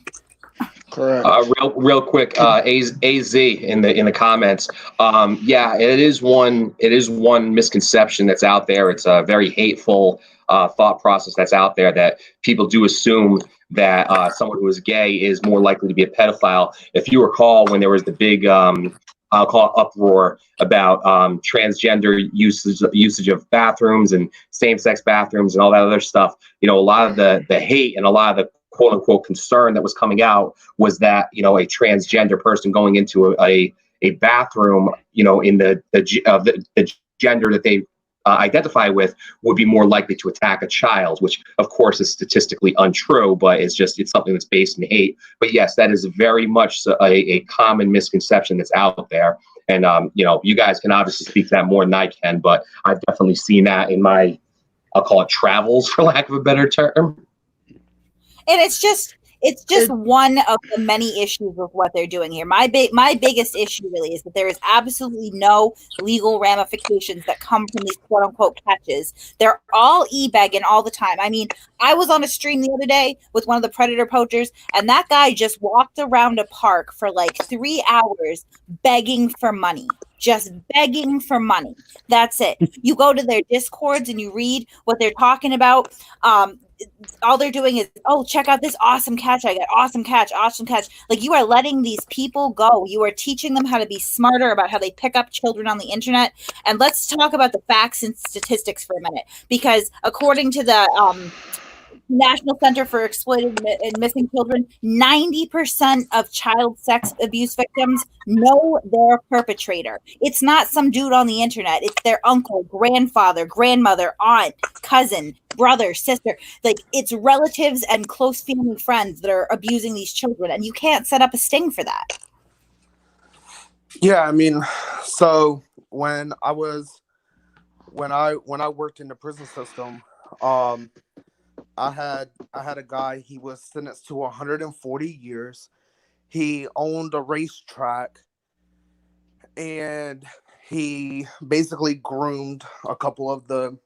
Correct. Real quick, AZ in the comments. It is one misconception that's out there. It's a very hateful thought process that's out there that people do assume that someone who is gay is more likely to be a pedophile. If you recall, when there was the big I'll call it uproar about transgender usage of bathrooms and same-sex bathrooms and all that other stuff, a lot of the hate and a lot of the quote unquote concern that was coming out was that, a transgender person going into a bathroom, in the gender that they identify with would be more likely to attack a child, which of course is statistically untrue, but it's something that's based in hate. But yes, that is very much a common misconception that's out there. And, you guys can obviously speak to that more than I can, but I've definitely seen that in my, I'll call it travels, for lack of a better term. And it's just one of the many issues of what they're doing here. My biggest issue really is that there is absolutely no legal ramifications that come from these quote unquote catches. They're all e-begging all the time. I mean, I was on a stream the other day with one of the predator poachers, and that guy just walked around a park for like 3 hours begging for money. Just begging for money. That's it. You go to their discords and you read what they're talking about. All they're doing is, check out this awesome catch I got. Awesome catch. Like, you are letting these people go. You are teaching them how to be smarter about how they pick up children on the internet. And let's talk about the facts and statistics for a minute, because according to the National Center for Exploited and Missing Children, 90% of child sex abuse victims know their perpetrator. It's not some dude on the internet. It's their uncle, grandfather, grandmother, aunt, cousin, brother, sister. Like, it's relatives and close family friends that are abusing these children, and you can't set up a sting for that. Yeah, I mean, so when I worked in the prison system, I had a guy. He was sentenced to 140 years. He owned a racetrack, and he basically groomed a couple of the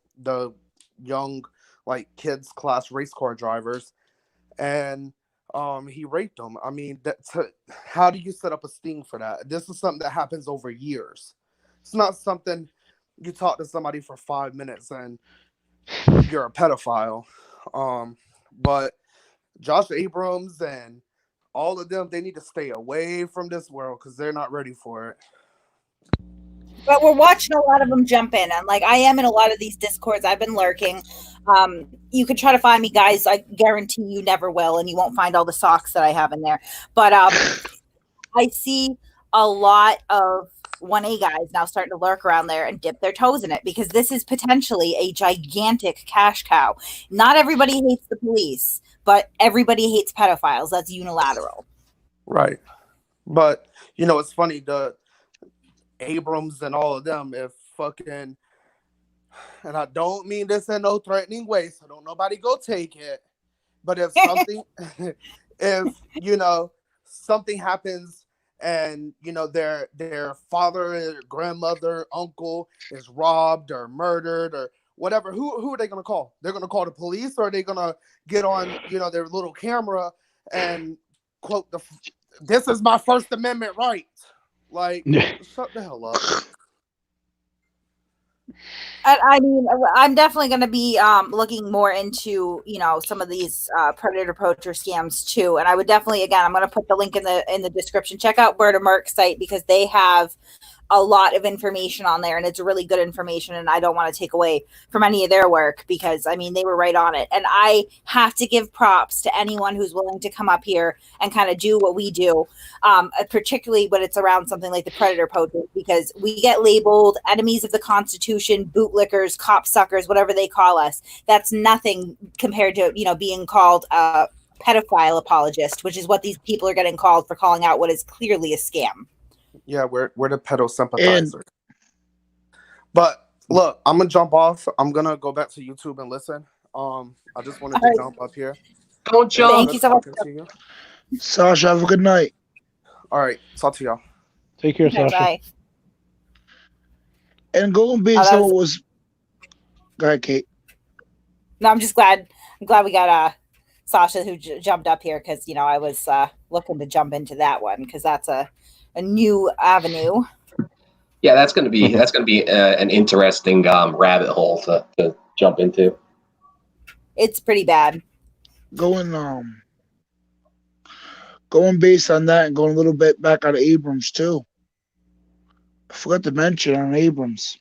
young, like, kids class race car drivers, and he raped them. I mean, how do you set up a sting for that? This is something that happens over years. It's not something you talk to somebody for 5 minutes and you're a pedophile. But Josh Abrams and all of them, they need to stay away from this world because they're not ready for it. But we're watching a lot of them jump in, and like, I am in a lot of these discords. I've been lurking. You could try to find me, guys. I guarantee you never will, and you won't find all the socks that I have in there. But I see a lot of 1A guys now starting to lurk around there and dip their toes in it because this is potentially a gigantic cash cow. Not everybody hates the police, but everybody hates pedophiles. That's unilateral. Right. But it's funny, the Abrams and all of them, if fucking, and I don't mean this in no threatening way, so don't nobody go take it. But if something, if something happens and their father, or grandmother, uncle is robbed or murdered or whatever, who are they gonna call? They're gonna call the police, or are they gonna get on their little camera and quote "This is my First Amendment right"? Like, shut the hell up. I mean, I'm definitely going to be looking more into some of these predator poacher scams too, and I would definitely, again, I'm going to put the link in the description. Check out Word of Merc's site because they have a lot of information on there, and it's really good information, and I don't want to take away from any of their work because, I mean, they were right on it. And I have to give props to anyone who's willing to come up here and kind of do what we do, particularly when it's around something like the predator poachers, because we get labeled enemies of the Constitution, bootlickers, copsuckers, whatever they call us. That's nothing compared to, being called a pedophile apologist, which is what these people are getting called for calling out what is clearly a scam. Yeah, we're the pedo sympathizer. But look, I'm gonna jump off. I'm gonna go back to YouTube and listen. I just wanted to jump up here. Don't jump. Thank you so much. Sasha, have a good night. All right, talk to y'all. Take care, Sasha. Bye. And going based on what was. Go ahead, Kate. No, I'm just glad. I'm glad we got Sasha who jumped up here because I was looking to jump into that one because that's a new avenue. Yeah, that's going to be an interesting rabbit hole to jump into. It's pretty bad. Going based on that and going a little bit back on Abrams too. I forgot to mention on Abrams.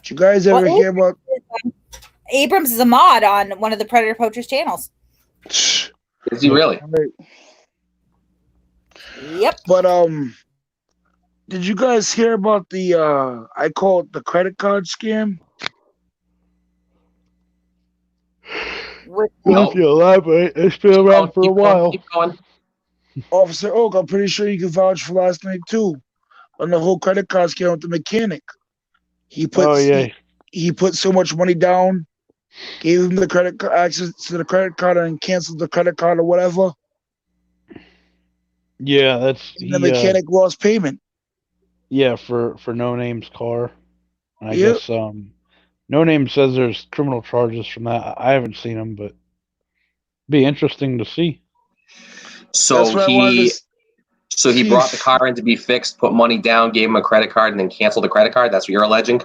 Did you guys ever hear about Abrams is a mod on one of the Predator Poachers channels. Is he really? Yep. But did you guys hear about the I call it the credit card scam? If you elaborate, it's been around for a while. Keep going. Officer Oak, I'm pretty sure you can vouch for last night too. On the whole credit card scam with the mechanic. He put he put so much money down, gave him the credit card access to the credit card and canceled the credit card or whatever. Yeah, the mechanic lost payment. Yeah, for No Name's car. And I guess No Name says there's criminal charges from that. I haven't seen them, but be interesting to see. So he brought the car in to be fixed, put money down, gave him a credit card, and then canceled the credit card. That's what you're alleging?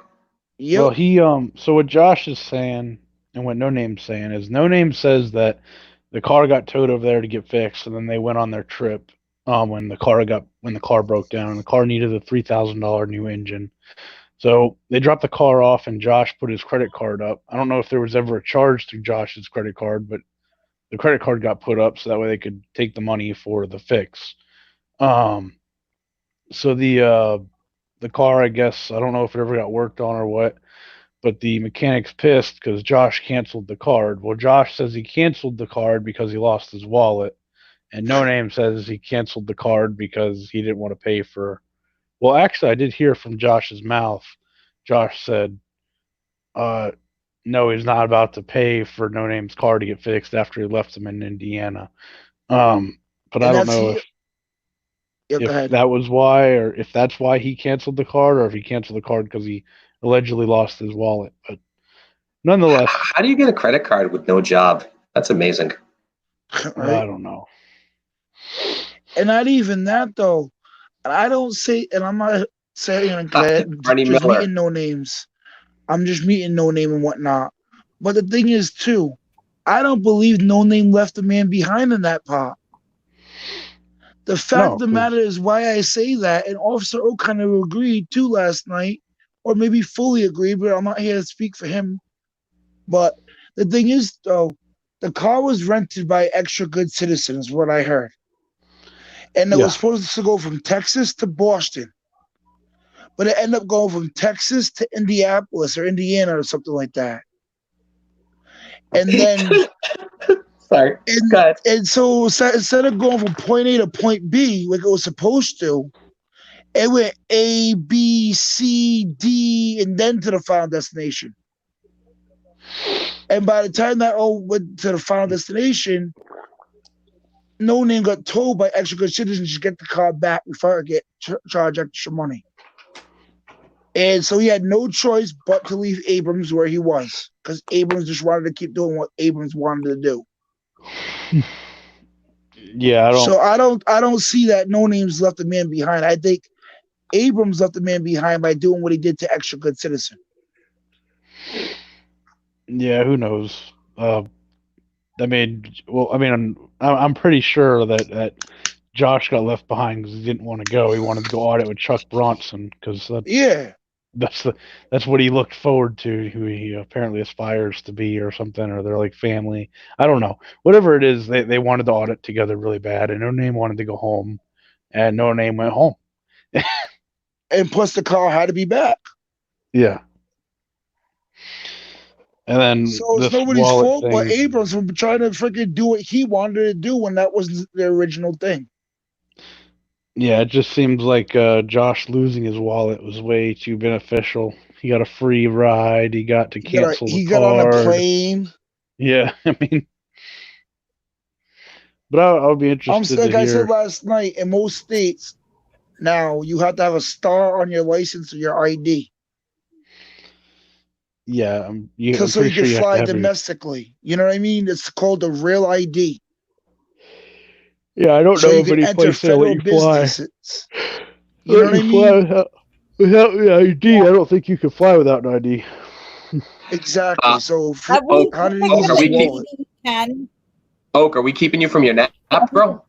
Yep. Well, he so what Josh is saying and what No Name's saying is No Name says that the car got towed over there to get fixed, and then they went on their trip when the car broke down, and the car needed a $3,000 new engine. So they dropped the car off, and Josh put his credit card up. I don't know if there was ever a charge to Josh's credit card, but the credit card got put up so that way they could take the money for the fix. So the car, I guess, I don't know if it ever got worked on or what, but the mechanic's pissed because Josh canceled the card. Well, Josh says he canceled the card because he lost his wallet, and No Name says he canceled the card because he didn't want to pay for. Well, actually, I did hear from Josh's mouth. Josh said, no, he's not about to pay for No Name's car to get fixed after he left him in Indiana. But I don't know if that was why, or if that's why he canceled the card, or if he canceled the card because he allegedly lost his wallet. But nonetheless, how do you get a credit card with no job? That's amazing. Right? I don't know. And not even that though. I don't say, and I'm not saying just meeting No Names. I'm just meeting No Name and whatnot. But the thing is too, I don't believe No Name left a man behind in that part. The fact of the matter is why I say that, and Officer O kind of agreed too last night, or maybe fully agreed, but I'm not here to speak for him. But the thing is, though, the car was rented by extra good citizens, what I heard. and it was supposed to go from Texas to Boston, but it ended up going from Texas to Indianapolis or Indiana or something like that. And then, sorry, and so instead of going from point A to point B like it was supposed to, it went A, B, C, D, and then to the final destination. And by the time that all went to the final destination, No Name got told by Extra Good Citizens to get the car back before I get charged extra money. And so he had no choice but to leave Abrams where he was, because Abrams just wanted to keep doing what Abrams wanted to do. Yeah, I don't see that No Name's left the man behind. I think Abrams left the man behind by doing what he did to Extra Good Citizen. Yeah, who knows? I'm pretty sure that Josh got left behind because he didn't want to go. He wanted to go audit with Chuck Bronson because that's what he looked forward to. Who he apparently aspires to be, or something, or they're like family. I don't know. Whatever it is, they wanted to audit together really bad, and No Name wanted to go home, and No Name went home. And plus, the car had to be back. Yeah. And then so it's nobody's fault but Abrams for trying to freaking do what he wanted to do when that wasn't the original thing. Yeah, it just seems like Josh losing his wallet was way too beneficial. He got a free ride. He got to cancel the card. He got on a plane. Yeah, I mean, but I'll be interested. Like I said last night, in most states now you have to have a star on your license or your ID. Yeah, so you can fly domestically. You know what I mean? It's called a real ID. Yeah, I don't know of any place that let you fly. You know what I mean? Without the ID, I don't think you can fly without an ID. Exactly. So how did Oak, are we keeping you from your nap, bro?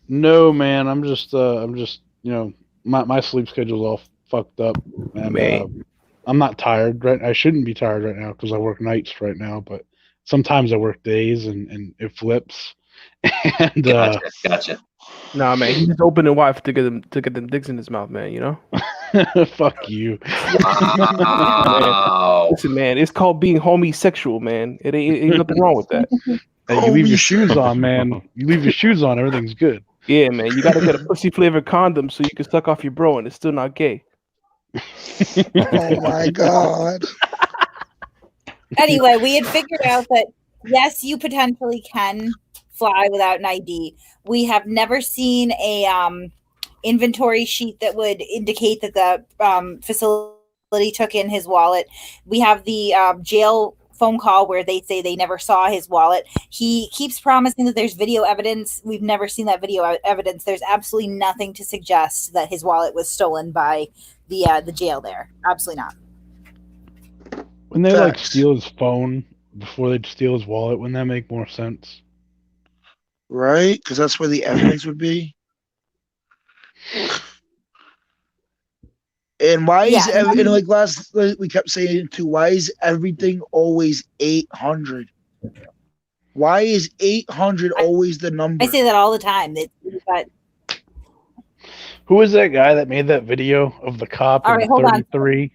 No, man. I'm just my sleep schedule's all fucked up, and I'm not tired. Right, I shouldn't be tired right now because I work nights right now. But sometimes I work days, and it flips. And gotcha. Nah, man, he's just opening wide to get them dicks in his mouth, man. You know. Fuck you. Wow. Listen, man, it's called being homosexual, man. It ain't nothing wrong with that. Hey, you leave your shoes on, man. You leave your shoes on, everything's good. Yeah, man. You gotta get a pussy flavored condom so you can suck off your bro, and it's still not gay. Oh my god. Anyway, we had figured out that yes, you potentially can fly without an ID. We have never seen a inventory sheet that would indicate that the facility took in his wallet. We have the jail phone call where they say they never saw his wallet. He keeps promising that there's video evidence. We've never seen that video evidence. There's absolutely nothing to suggest that his wallet was stolen by the jail there. Absolutely not. When they like steal his phone before they steal his wallet, wouldn't that make more sense? Right? Because that's where the evidence would be. And why is like last we kept saying too, why is everything always 800? Why is 800 always the number? I say that all the time. Who was that guy that made that video of the cop in 33?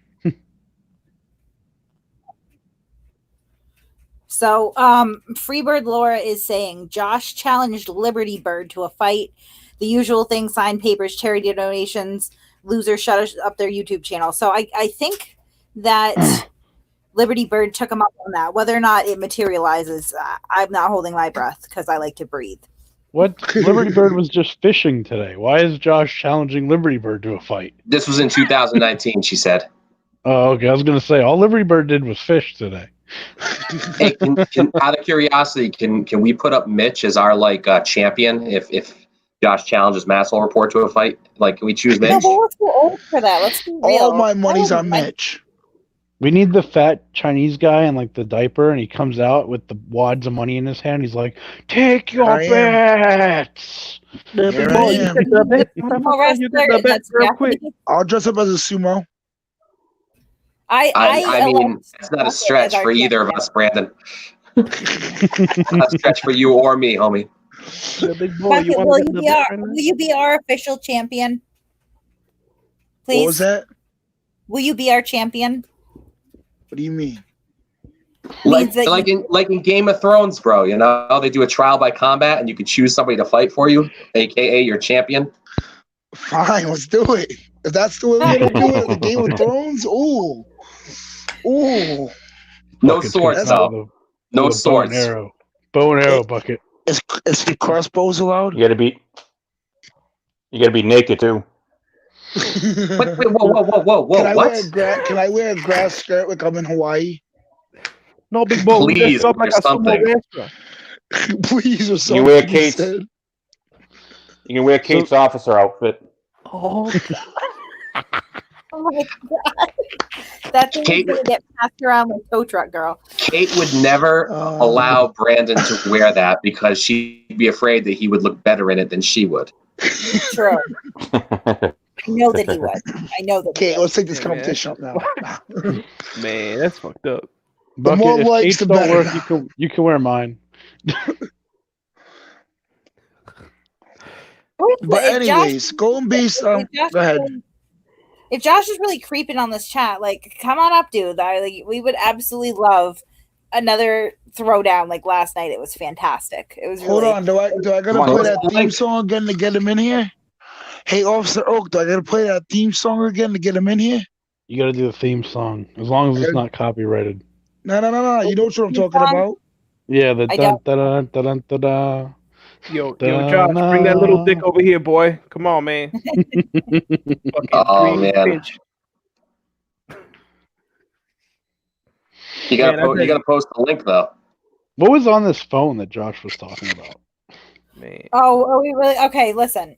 So, Freebird Laura is saying Josh challenged Liberty Bird to a fight. The usual thing: signed papers, charity donations. Losers shut up their YouTube channel. So I think that Liberty Bird took him up on that. Whether or not it materializes, I'm not holding my breath because I like to breathe. What? Liberty Bird was just fishing today. Why is Josh challenging Liberty Bird to a fight? This was in 2019, she said. Oh, okay. I was going to say, all Liberty Bird did was fish today. Hey, out of curiosity, can we put up Mitch as our champion if Josh challenges Masshole Report to a fight? Like, can we choose Mitch? No, but let's go old for that. Let's be real. All my money's on Mitch. We need the fat Chinese guy in like the diaper, and he comes out with the wads of money in his hand. He's like, "Take your bets." I'll dress up as a sumo. I mean, it's not a stretch for either of us, Brandon. Not a stretch for you or me, homie. Yeah, big boy, Bucket, you want will to you be our will you be our official champion? Please. What was that? Will you be our champion? What do you mean? Like, that like in Game of Thrones, bro. You know, they do a trial by combat, and you can choose somebody to fight for you, aka your champion. Fine, let's do it. If that's the way we're gonna do it, the Game of Thrones. Ooh. No Bucket's swords, gonna though. with No with a swords. Bow and arrow, Bucket. Is the crossbows allowed? You gotta be naked too. Wait, whoa! Can I wear a grass skirt like I'm in Hawaii? No, big boy. We Please, dress up like a sumo something. wrestler. Please, or something. You wear Kate's. You can wear Kate's officer outfit. Oh. Oh my god. That thing is gonna get passed around like tow truck girl. Kate would never allow Brandon to wear that because she'd be afraid that he would look better in it than she would. True. I know that he would. I know that. Okay, let's take this competition up now. Man, that's fucked up. The more Bucket, if likes, Kate's the don't better. work, you can wear mine. But anyways, going based on. Go ahead. If Josh is really creeping on this chat, like, come on up, dude. We would absolutely love another throwdown like last night. It was fantastic. It was. Hold really on, do I gotta play that theme song again to get him in here? Hey, Officer Oak, do I gotta play that theme song again to get him in here? You got to do the theme song as long as it's not copyrighted. No. You know what I'm talking about? Yeah, the dun dun dun dun dun dun. Yo, Josh, bring that little dick over here, boy. Come on, man. Oh man. You gotta post the link though. What was on this phone that Josh was talking about? Man. Oh, are we really? Okay, listen.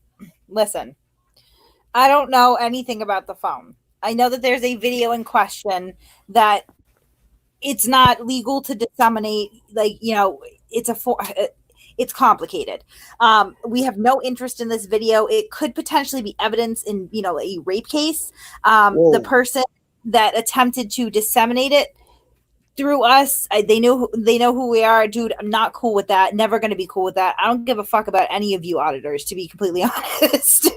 I don't know anything about the phone. I know that there's a video in question that it's not legal to disseminate. Like, you know, it's complicated. We have no interest in this video. It could potentially be evidence in, you know, a rape case. The person that attempted to disseminate it through us, they know who we are. Dude, I'm not cool with that. Never going to be cool with that. I don't give a fuck about any of you auditors, to be completely honest.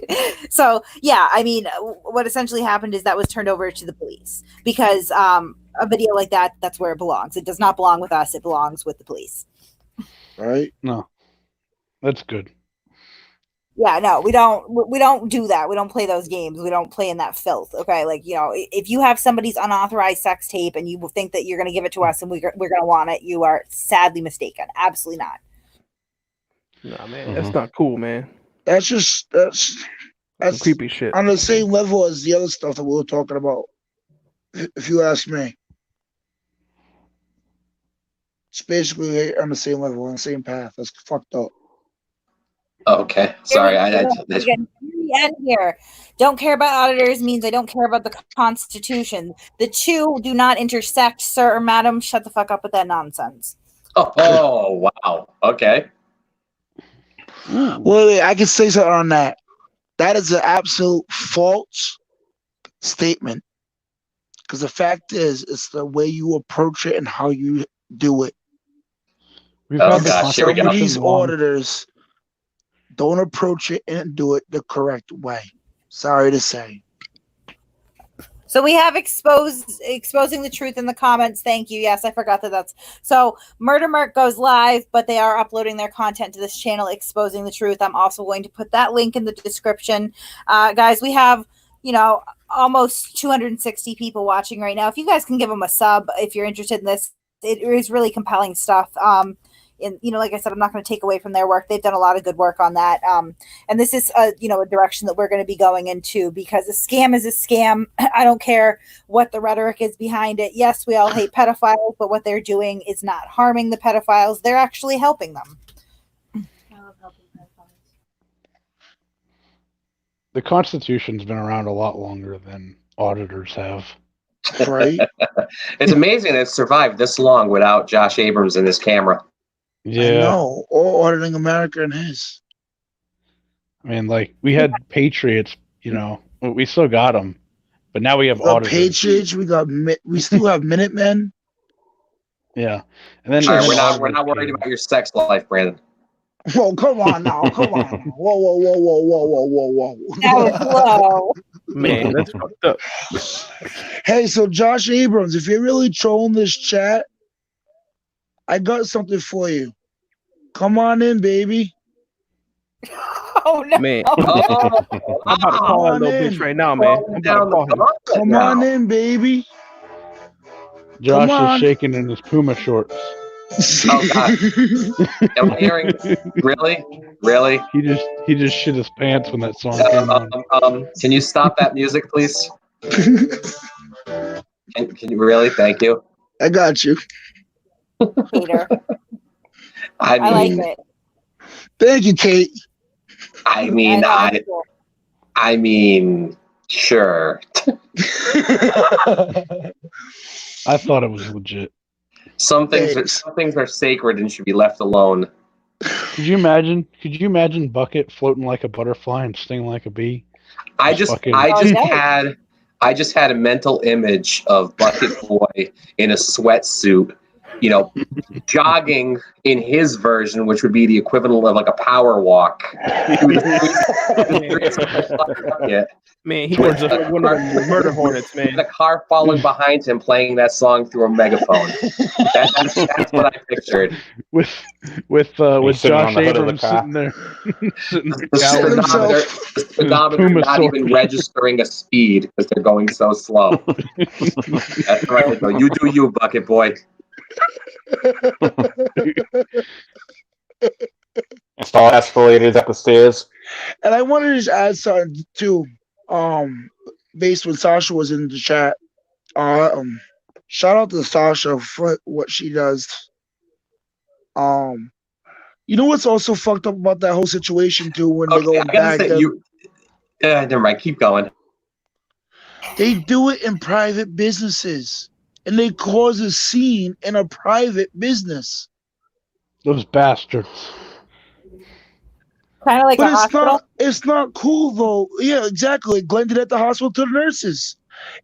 So, yeah, I mean, what essentially happened is that was turned over to the police because a video like that's where it belongs. It does not belong with us. It belongs with the police. Right? No. That's good. Yeah, no, we don't do that. We don't play those games. We don't play in that filth. Okay, like, you know, if you have somebody's unauthorized sex tape and you think that you're going to give it to us and we're going to want it, you are sadly mistaken. Absolutely not. Nah, man, that's not cool, man. That's some creepy shit. On the same level as the other stuff that we were talking about. If you ask me, it's basically on the same level, on the same path. That's fucked up. Okay, sorry. Again, the end here. Don't care about auditors means I don't care about the Constitution. The two do not intersect, sir or madam. Shut the fuck up with that nonsense. Oh wow. Okay. Well, I can say something on that. That is an absolute false statement. Because the fact is, it's the way you approach it and how you do it. Here we go. These auditors don't approach it and do it the correct way. Sorry to say. So we have exposing the truth in the comments. Thank you. Yes, I forgot that's so. Murder Merc goes live, but they are uploading their content to this channel, exposing the truth. I'm also going to put that link in the description. Guys, we have, you know, almost 260 people watching right now. If you guys can give them a sub, if you're interested in this, it is really compelling stuff. And, you know, like I said, I'm not going to take away from their work. They've done a lot of good work on that. And this is, a direction that we're going to be going into, because a scam is a scam. I don't care what the rhetoric is behind it. Yes, we all hate pedophiles, but what they're doing is not harming the pedophiles. They're actually helping them. The Constitution's been around a lot longer than auditors have. Right? It's amazing that it's survived this long without Josh Abrams and his camera. Yeah. No, or auditing America and his. I mean, like, we had Patriots, you know, we still got them, but now we have auditors. Patriots, we still have Minutemen. Yeah. And then All right, we're not worried about your sex life, Brandon. Whoa, come on now. Come on now. Whoa, whoa, whoa, whoa, whoa, whoa, whoa, whoa. That was low. Man, that's fucked up. Hey, so Josh Abrams, if you're really trolling this chat, I got something for you. Come on in, baby. Oh no. Man, Oh, I'm about to call that little bitch right now, man. I'm about to call him. Come on in, baby. Josh on. is shaking in his Puma shorts. Oh God! Am I hearing? Really? He just shit his pants when that song came on. Can you stop that music, please? Can you really? Thank you. I got you. Peter. I like mean, it. Thank you, Kate. I mean, I mean, sure. I thought it was legit. Some things are sacred and should be left alone. Could you imagine Bucket floating like a butterfly and stinging like a bee? I just had a mental image of Bucket Boy in a sweatsuit, you know, jogging in his version, which would be the equivalent of like a power walk. Man, he was one of the murder hornets, man. The car following behind him, playing that song through a megaphone. That's what I pictured. With Josh Abrams sitting there, the speedometer not even registering a speed because they're going so slow. That's right. Though. You do you, Bucket Boy. Install escalators up the stairs. And I wanted to just add something too. Based when Sasha was in the chat. Shout out to Sasha for what she does. You know what's also fucked up about that whole situation too when they go back. Never mind. Keep going. They do it in private businesses, and they cause a scene in a private business. Those bastards. Kind of like a hospital. It's not cool though. Yeah, exactly. Glenn did at the hospital to the nurses.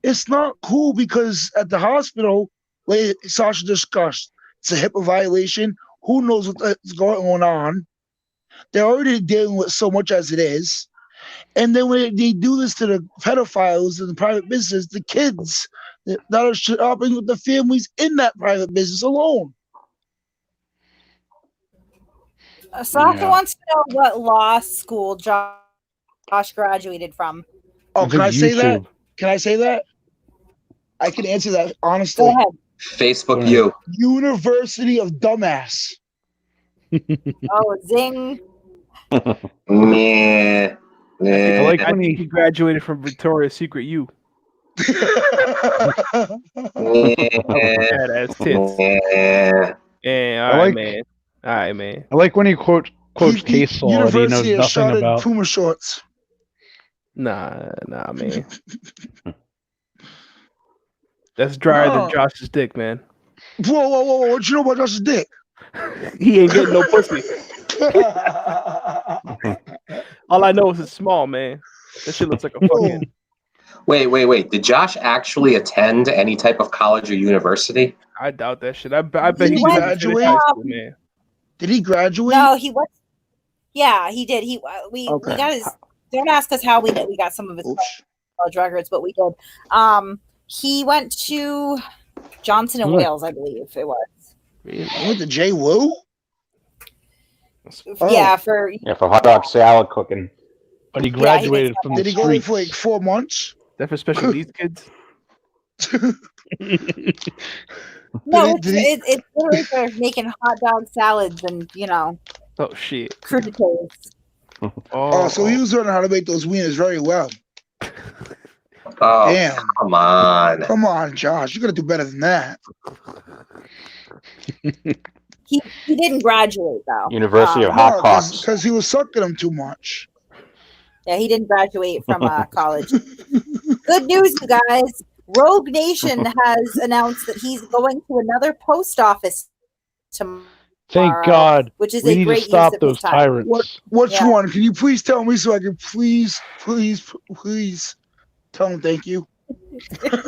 It's not cool because at the hospital, like Sasha discussed, it's a HIPAA violation. Who knows what's going on? They're already dealing with so much as it is. And then when they do this to the pedophiles in the private business, the kids that are shopping with the families in that private business alone. Sasha wants to know what law school Josh graduated from. Oh, can I say that? Can I say that? I can answer that honestly. Go ahead. Facebook U. University of Dumbass. Oh, zing. Yeah. I think he graduated from Victoria's Secret U. Badass tits. Yeah, all right, man. I like when he quotes case law that he knows nothing about. Puma shorts. Nah, man. That's drier than Josh's dick, man. Whoa! What you know about Josh's dick? He ain't getting no pussy. All I know is it's small, man. That shit looks like a fucking. Wait. Did Josh actually attend any type of college or university? I doubt that shit. I bet he graduated. Man. Did he graduate? No, he was. Yeah, he did. We got his. Don't ask us how we did. We got some of his college records, but we did. He went to Johnson and Wales, I believe it was. He went to J. Wu? Yeah, for hot dog salad cooking. But he graduated from the Did he go for like 4 months? Is that for special needs kids? No, it's literally for making hot dog salads and, oh, shit. crudités. Oh, so he was learning how to make those wieners very well. Oh, damn. Come on, Josh. You got to do better than that. He didn't graduate, though. University of Hot Cocks. Because he was sucking them too much. Yeah, he didn't graduate from college. Good news, you guys. Rogue Nation has announced that he's going to another post office tomorrow. Thank God. Which is we a need great to stop use of those his time. tyrants. Which one? Can you please tell me so I can please tell him thank you? Thank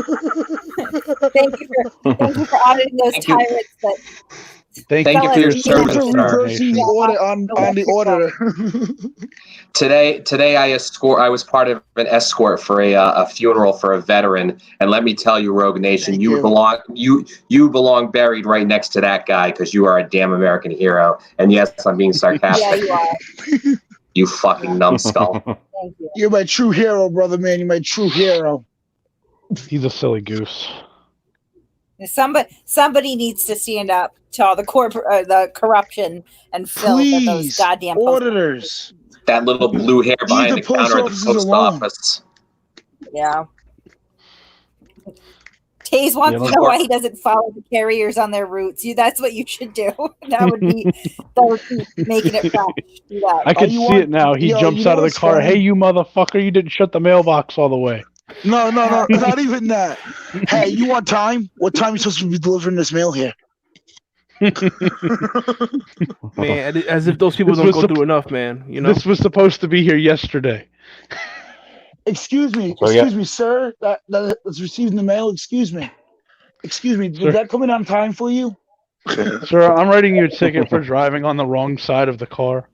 you for auditing those tyrants that Thank you for your Thank you service, for sir. reversing the order on the auditor. Today I was part of an escort for a funeral for a veteran, and let me tell you, Rogue Nation, you belong buried right next to that guy because you are a damn American hero. And yes, I'm being sarcastic. Yeah, you are. You fucking numbskull. Thank you. You're my true hero, brother man. You're my true hero. He's a silly goose. Somebody needs to stand up to all the the corruption and filth at those goddamn auditors. That little blue hair behind the counter at the post office. Yeah. Taze wants to know why he doesn't follow the carriers on their routes. That's what you should do. That would be making it fresh. Do that. I can see it now. He jumps out of the car. Funny? Hey, you motherfucker! You didn't shut the mailbox all the way. No, not even that. Hey, you want time? What time are you supposed to be delivering this mail here? Man, as if those people don't go through enough, man. You know, this was supposed to be here yesterday. Excuse me, sir. That's receiving the mail. Excuse me. Did that come in on time for you? Sir, I'm writing you a ticket for driving on the wrong side of the car.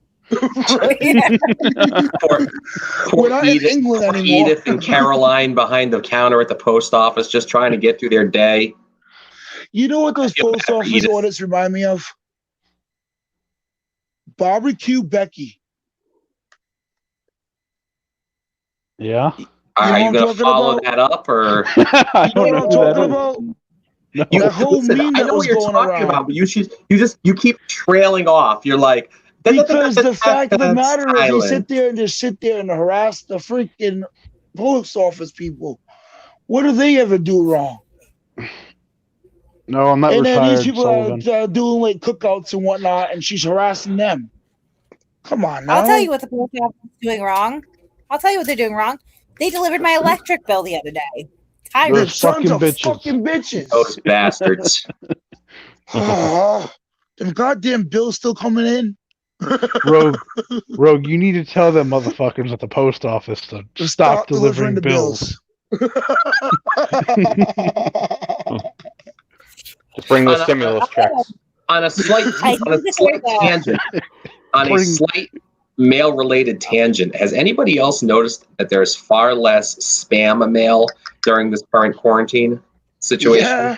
Poor Edith and Caroline behind the counter at the post office, just trying to get through their day. You know what those post office audits remind me of? Barbecue Becky. Yeah. Are you going to follow that up, or you know what I'm talking about? No. That whole meme that was going around. But you keep trailing off. You're like, because the fact of the matter is, they sit there and harass the freaking post office people. What do they ever do wrong? No, I'm not and retired. And these people are doing like cookouts and whatnot, and she's harassing them. Come on now. I'll tell you what the post office is doing wrong. I'll tell you what they're doing wrong. They delivered my electric bill the other day. They're fucking bitches. Those bastards. Them goddamn bills still coming in. Rogue, you need to tell them motherfuckers at the post office to stop delivering the bills. Just bring those stimulus checks. On a slight tangent, on a slight mail-related tangent, has anybody else noticed that there's far less spam mail during this current quarantine situation?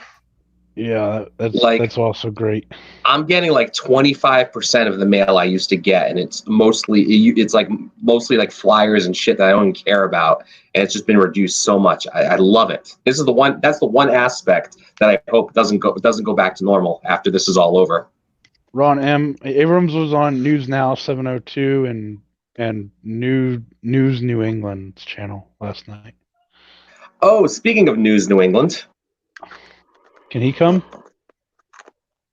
Yeah, that's also great. I'm getting like 25% of the mail I used to get, and it's mostly like flyers and shit that I don't even care about, and it's just been reduced so much. I love it. That's the one aspect that I hope doesn't go back to normal after this is all over. Ron M. Abrams was on News Now 702 and News New England's channel last night. Oh, speaking of News New England. Can he come?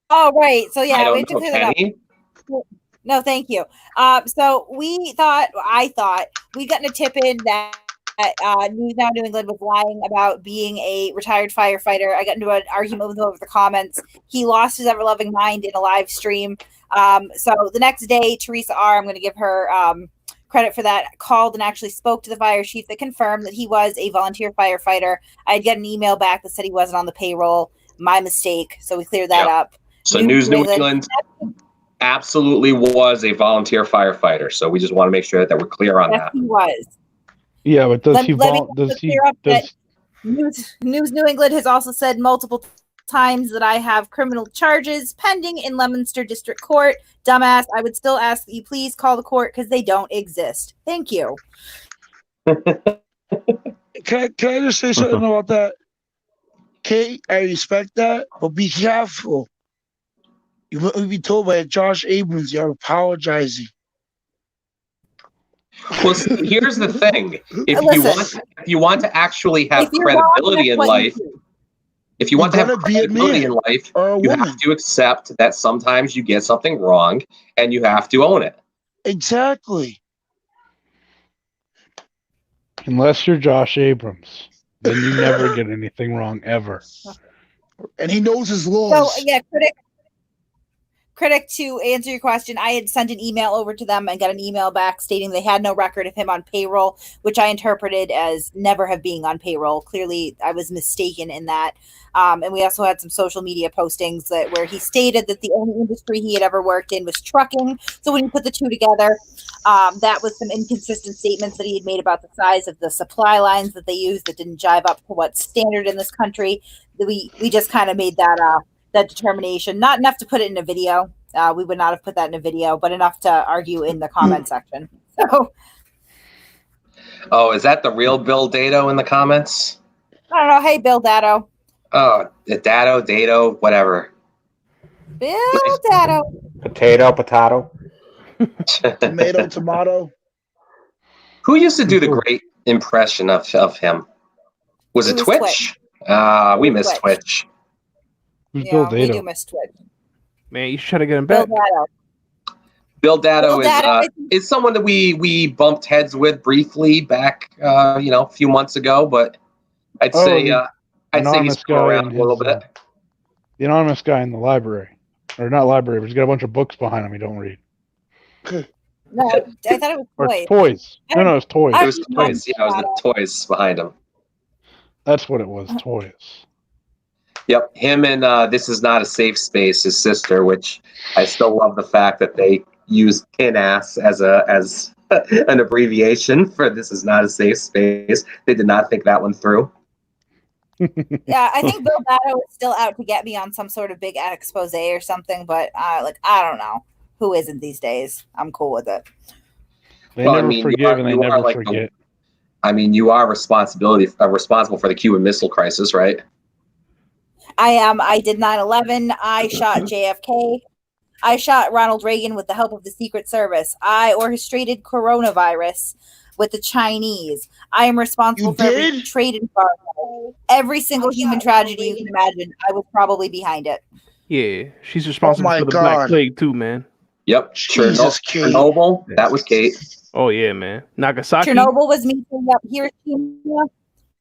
Oh, right. So, yeah, we have to know, clear that up. No, thank you. So I thought we got in a tip in that News Now New England was lying about being a retired firefighter. I got into an argument with him over the comments. He lost his ever-loving mind in a live stream. So the next day, Teresa R., I'm going to give her credit for that, called and actually spoke to the fire chief that confirmed that he was a volunteer firefighter. I'd get an email back that said he wasn't on the payroll. My mistake. So we cleared that up. So News New England absolutely was a volunteer firefighter. So we just want to make sure that we're clear on that. He was. Yeah, but News New England has also said multiple times that I have criminal charges pending in Leominster District Court. Dumbass, I would still ask that you please call the court because they don't exist. Thank you. Can I just say something about that? Kate, I respect that, but be careful. You will be told by Josh Abrams you're apologizing. Well, here's the thing: if you want to actually have credibility in life, if you want to have credibility in life, you have to accept that sometimes you get something wrong, and you have to own it. Exactly. Unless you're Josh Abrams, then you never get anything wrong ever. And he knows his laws. So yeah, Critic, to answer your question, I had sent an email over to them and got an email back stating they had no record of him on payroll, which I interpreted as never have being on payroll. Clearly, I was mistaken in that. And we also had some social media postings where he stated that the only industry he had ever worked in was trucking. So when you put the two together, that was some inconsistent statements that he had made about the size of the supply lines that they used that didn't jive up to what's standard in this country. We just kind of made that determination. Not enough to put it in a video. We would not have put that in a video, but enough to argue in the comment section. So, Oh, is that the real Bill Dado in the comments? I don't know. Hey, Bill Dado. Oh, Dado, whatever. Bill Dado. Potato. Tomato. Who used to do the great impression of him? Was it Twitch? We miss Twitch. Who's Bill Dado? We do miss Twitch. Man, you should try to get him back. Bill Dado is someone that we bumped heads with briefly back, a few months ago. But I'd say he's been around a little bit. The anonymous guy in the library, or not library, but he's got a bunch of books behind him. You don't read. No, I thought it was toys. Toys. No, it's toys. It was toys. Yeah, it was the toys behind him. That's what it was. Toys. Yep, him and This Is Not a Safe Space, his sister, which I still love the fact that they used PIN-ASS as an abbreviation for This Is Not a Safe Space. They did not think that one through. Yeah, I think Bill Dado is still out to get me on some sort of big expose or something, but I don't know. Who isn't these days? I'm cool with it. They never forgive and they never forget. You are responsible for the Cuban Missile Crisis, right? I am. I did 9/11. I shot JFK. I shot Ronald Reagan with the help of the Secret Service. I orchestrated coronavirus with the Chinese. I am responsible for every trade embargo. Every single human tragedy you can imagine. I was probably behind it. Yeah, she's responsible for the Black Plague too, man. Yep. Chernobyl. That was Kate. Oh yeah, man. Nagasaki. Chernobyl was me. Yep. Hiroshima.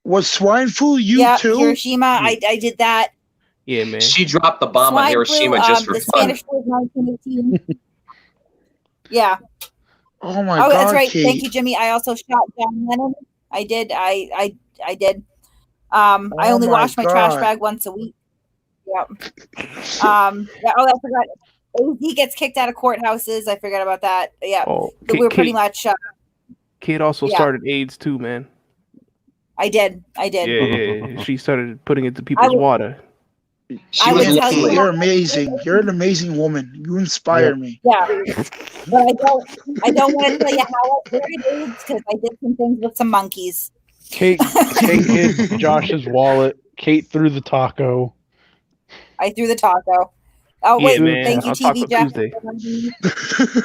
Was swine flu you too? Hiroshima. I did that. Yeah, man. She dropped the bomb on Hiroshima just for the fun. Spanish flu was 1918. Yeah. Oh my God. That's right. Kate. Thank you, Jimmy. I also shot John Lennon. I did. I did. I only wash my trash bag once a week. Yep. I forgot. He gets kicked out of courthouses. I forgot about that. Yeah. We're pretty much. Kate also started AIDS too, man. I did. Yeah. She started putting it to people's water. You're amazing. You're an amazing woman. You inspire me. Yeah. But I don't want to tell you how I started AIDS because I did some things with some monkeys. Kate hid Josh's wallet. Kate threw the taco. I threw the taco. Oh, wait. Man. Thank you, TV Jeff.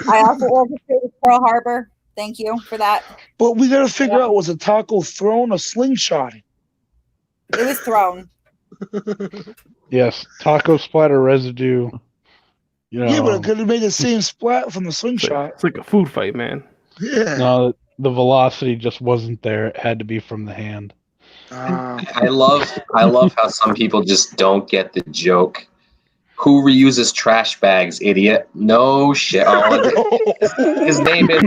I also orchestrated Pearl Harbor. Thank you for that. But we got to figure out, was a taco thrown or slingshot? It was thrown. Yes, taco splatter residue. Yeah, but it could have made the same splat from the slingshot. It's like a food fight, man. Yeah. No, the velocity just wasn't there. It had to be from the hand. I love how some people just don't get the joke. Who reuses trash bags, idiot? No shit. His name is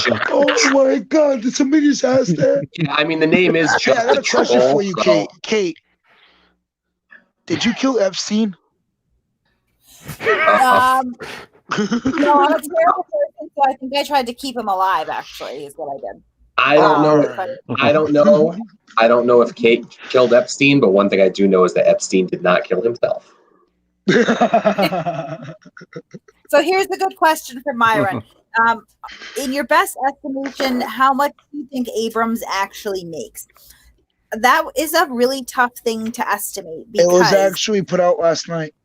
Joe. Oh my God! Did somebody just ask that? Yeah, the name is Joe. I got a question for you, Kate. Kate, did you kill Epstein? No, I'm a terrible person, so I think I tried to keep him alive. Actually, is what I did. I don't know. I don't know if Kate killed Epstein, but one thing I do know is that Epstein did not kill himself. So here's a good question for Myron. In your best estimation, how much do you think Abrams actually makes? That is a really tough thing to estimate. It was actually put out last night.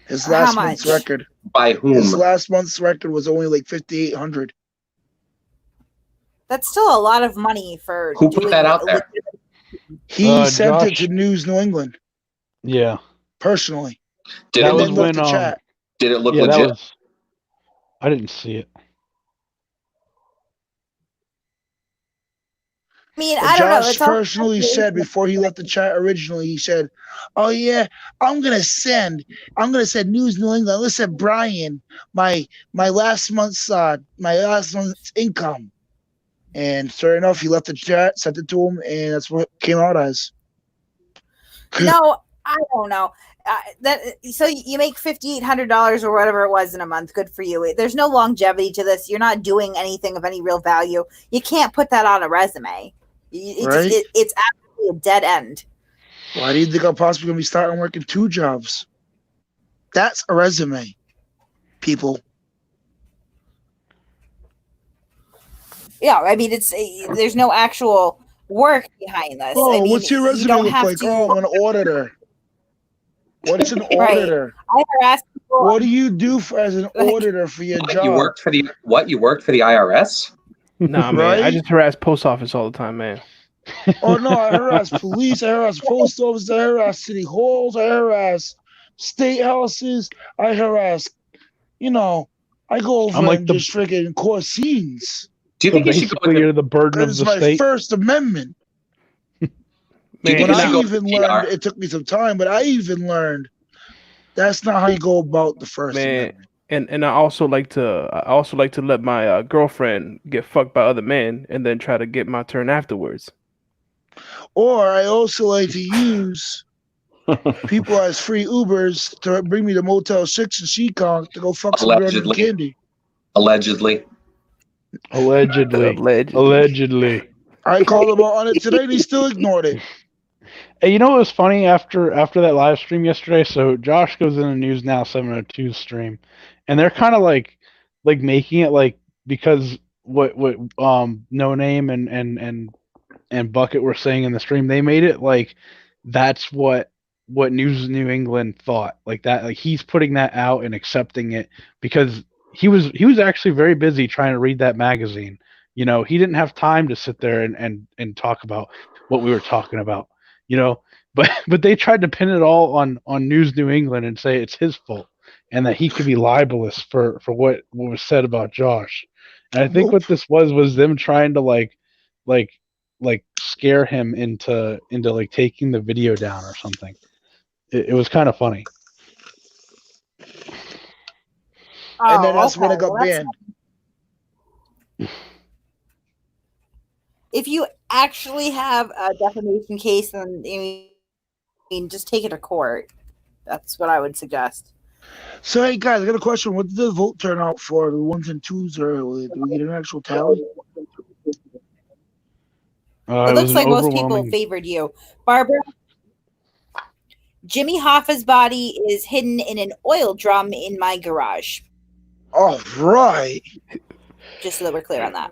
His last month's record. By whom? His last month's record was only like 5,800. That's still a lot of money for. Who put that out there? He sent it to News New England. Yeah. Personally. Did it look legit? I didn't see it. mean, But I don't know. Josh It's all personally said before he left the chat originally, he said, "Oh yeah, I'm gonna send News New England. I'm gonna send Brian my last month's income." And sure enough, he left the chat, sent it to him, and that's what it came out as. No, I don't know. So you make $5,800 or whatever it was in a month. Good for you. There's no longevity to this. You're not doing anything of any real value. You can't put that on a resume. It's absolutely a dead end. Why do you think I'm possibly gonna be starting working 2 jobs? That's a resume, people. Yeah, I mean, there's no actual work behind this. Oh, I mean, what's your resume look like? Oh, I'm an auditor. What's an auditor? I harass people. What do you do as an auditor for your job? You worked for the You worked for the IRS? Nah, man. I just harass post office all the time, man. Oh no, I harass police, I harass post office, I harass city halls, I harass state houses, I harass, I go over and just freaking cause scenes. Do you think you should go you're the burden of the my state? First Amendment. Man, I even learned, it took me some time, but I even learned that's not how you go about the First Amendment. And I also like to let my girlfriend get fucked by other men and then try to get my turn afterwards. Or I also like to use people as free Ubers to bring me to Motel 6 in Seekonk to go fuck some girl named Candy. Allegedly. I called him on it today and he still ignored it. Hey, you know what was funny after that live stream yesterday? So Josh goes in the News Now 702 stream, and they're kind of like making it like, because what No Name and Bucket were saying in the stream, they made it like that's what News New England thought, like that, like he's putting that out and accepting it because he was actually very busy trying to read that magazine. He didn't have time to sit there and talk about what we were talking about. But they tried to pin it all on News New England and say it's his fault and that he could be libelous for what was said about Josh. And I think what this was them trying to like scare him into like taking the video down or something. It was kind of funny. And then that's when it got banned. If you actually have a defamation case, then just take it to court. That's what I would suggest. So, hey guys, I got a question. What did the vote turn out for? The 1s and 2s, or did we get an actual tally? It looks like most people favored you, Barbara. Jimmy Hoffa's body is hidden in an oil drum in my garage. All right. Just so that we're clear on that.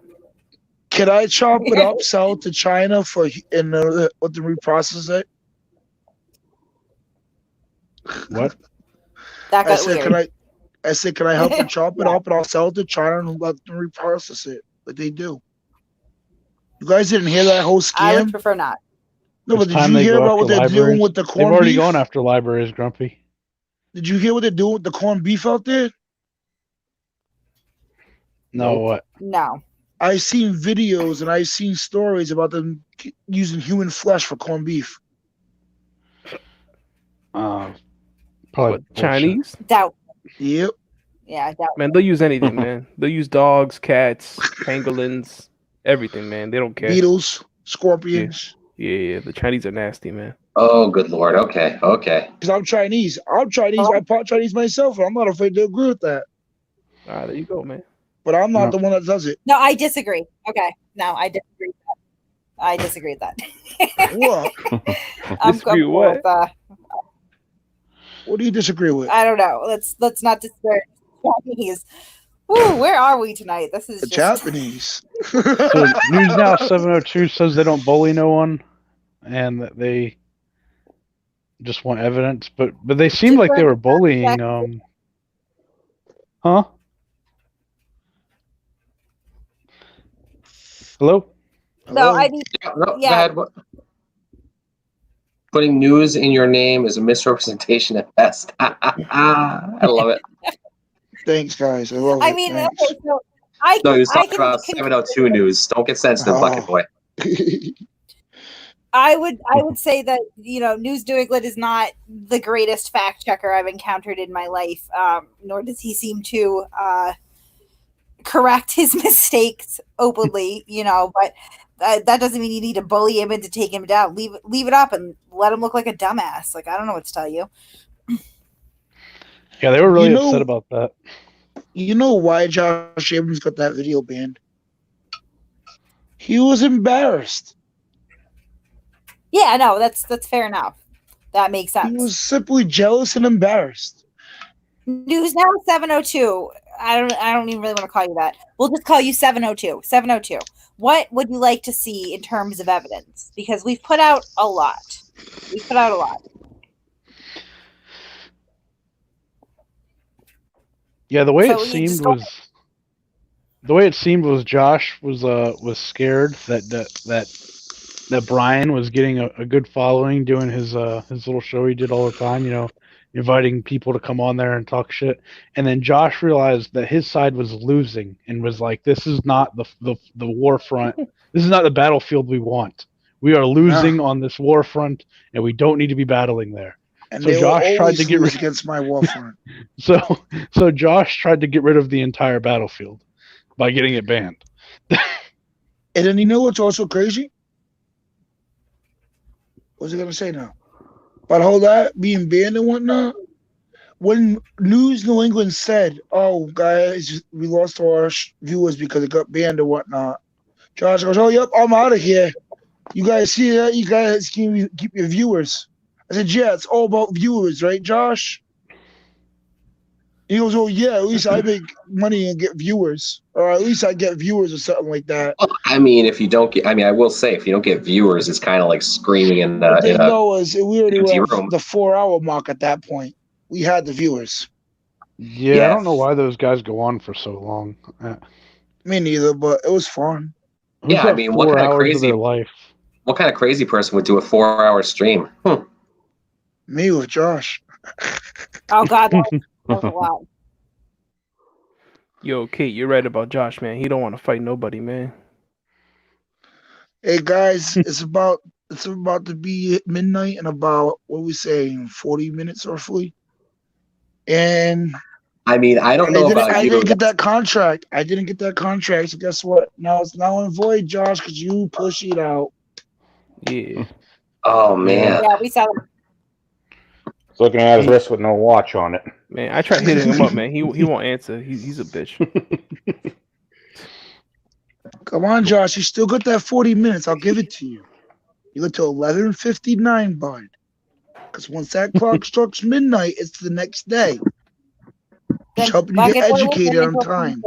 Can I chop it up, sell it to China let them reprocess it? What? That got weird. I said, can I help them chop it up and I'll sell it to China and let them reprocess it like they do? You guys didn't hear that whole scam? I would prefer not. No, but did you hear about what they're doing with the corned beef? They've already gone after libraries, Grumpy. Did you hear what they're doing with the corned beef out there? No, what? No. I've seen videos and I've seen stories about them using human flesh for corned beef. Probably Chinese? Doubt. Yep. Yeah, doubt. Man, they'll use anything, man. They'll use dogs, cats, pangolins, everything, man. They don't care. Beetles, scorpions. Yeah. The Chinese are nasty, man. Oh, good Lord. Okay. Because I'm Chinese. I part Chinese myself, and I'm not afraid to agree with that. There you go, man. But I'm not the one that does it. No, I disagree. Okay. No, I disagree with that. I disagree with that. What? Disagree with what? What do you disagree with? I don't know. Let's not disparage Japanese. Ooh, where are we tonight? This is Japanese. So News Now 702 says they don't bully no one, and that they just want evidence. But they seemed like they were bullying. Huh? Hello? No, I mean, Go ahead. Putting news in your name is a misrepresentation at best. I love it. Thanks, guys. I love it. I mean, Thanks. okay, so No, he was talking about 702 news. Don't get sensitive, Bucket Boy. I would say that News New England is not the greatest fact checker I've encountered in my life. Nor does he seem to correct his mistakes openly. But that doesn't mean you need to bully him into taking him down. Leave it up and let him look like a dumbass. Like, I don't know what to tell you. Yeah, they were really upset about that. You know why Josh Abrams got that video banned? He was embarrassed. Yeah, no, that's fair enough. That makes sense. He was simply jealous and embarrassed. News Now 702. I don't even really want to call you that. We'll just call you 702. 702. What would you like to see in terms of evidence? Because we've put out a lot. Yeah, the way it seemed was Josh was scared that Brian was getting a good following doing his little show he did all the time, inviting people to come on there and talk shit. And then Josh realized that his side was losing and was like, this is not the war front. This is not the battlefield we want. We are losing on this war front, and we don't need to be battling there. And so Josh tried to get rid against my war front. So Josh tried to get rid of the entire battlefield by getting it banned. And then you know what's also crazy? What's he gonna say now? About all that being banned and whatnot. When News New England said, "Oh, guys, we lost our viewers because it got banned and whatnot," Josh goes, "Oh, yep, I'm out of here. You guys see that? You guys can keep your viewers." I said, "Yeah, it's all about viewers, right, Josh?" He goes, "Oh, yeah, at least I make money and get viewers. Or at least I get viewers or something like that." Well, I mean, if you don't get, I will say, if you don't get viewers, it's kind of like screaming in the thing though is we already were at room. The 4-hour mark at that point. We had the viewers. Yeah, I don't know why those guys go on for so long. Me neither, but it was fun. Yeah, I mean, what kind of crazy life? What kind of crazy person would do a 4-hour stream? Me with Josh. Oh God, that was a lot. Yo, Kate, you're right about Josh, man. He don't want to fight nobody, man. Hey guys, it's about to be midnight in about, what are we saying, 40 minutes roughly. And I mean, I don't know about you. I didn't get that contract. So guess what? Now it's now in void, Josh, because you push it out. Yeah. Oh man. Yeah, we saw it. Looking at his wrist with no watch on it. Man, I tried hitting him up, man. He won't answer. He's a bitch. Come on, Josh. You still got that 40 minutes. I'll give it to you. You got to 11:59, bud. Because once that clock strikes midnight, it's the next day. Just helping you get educated on time.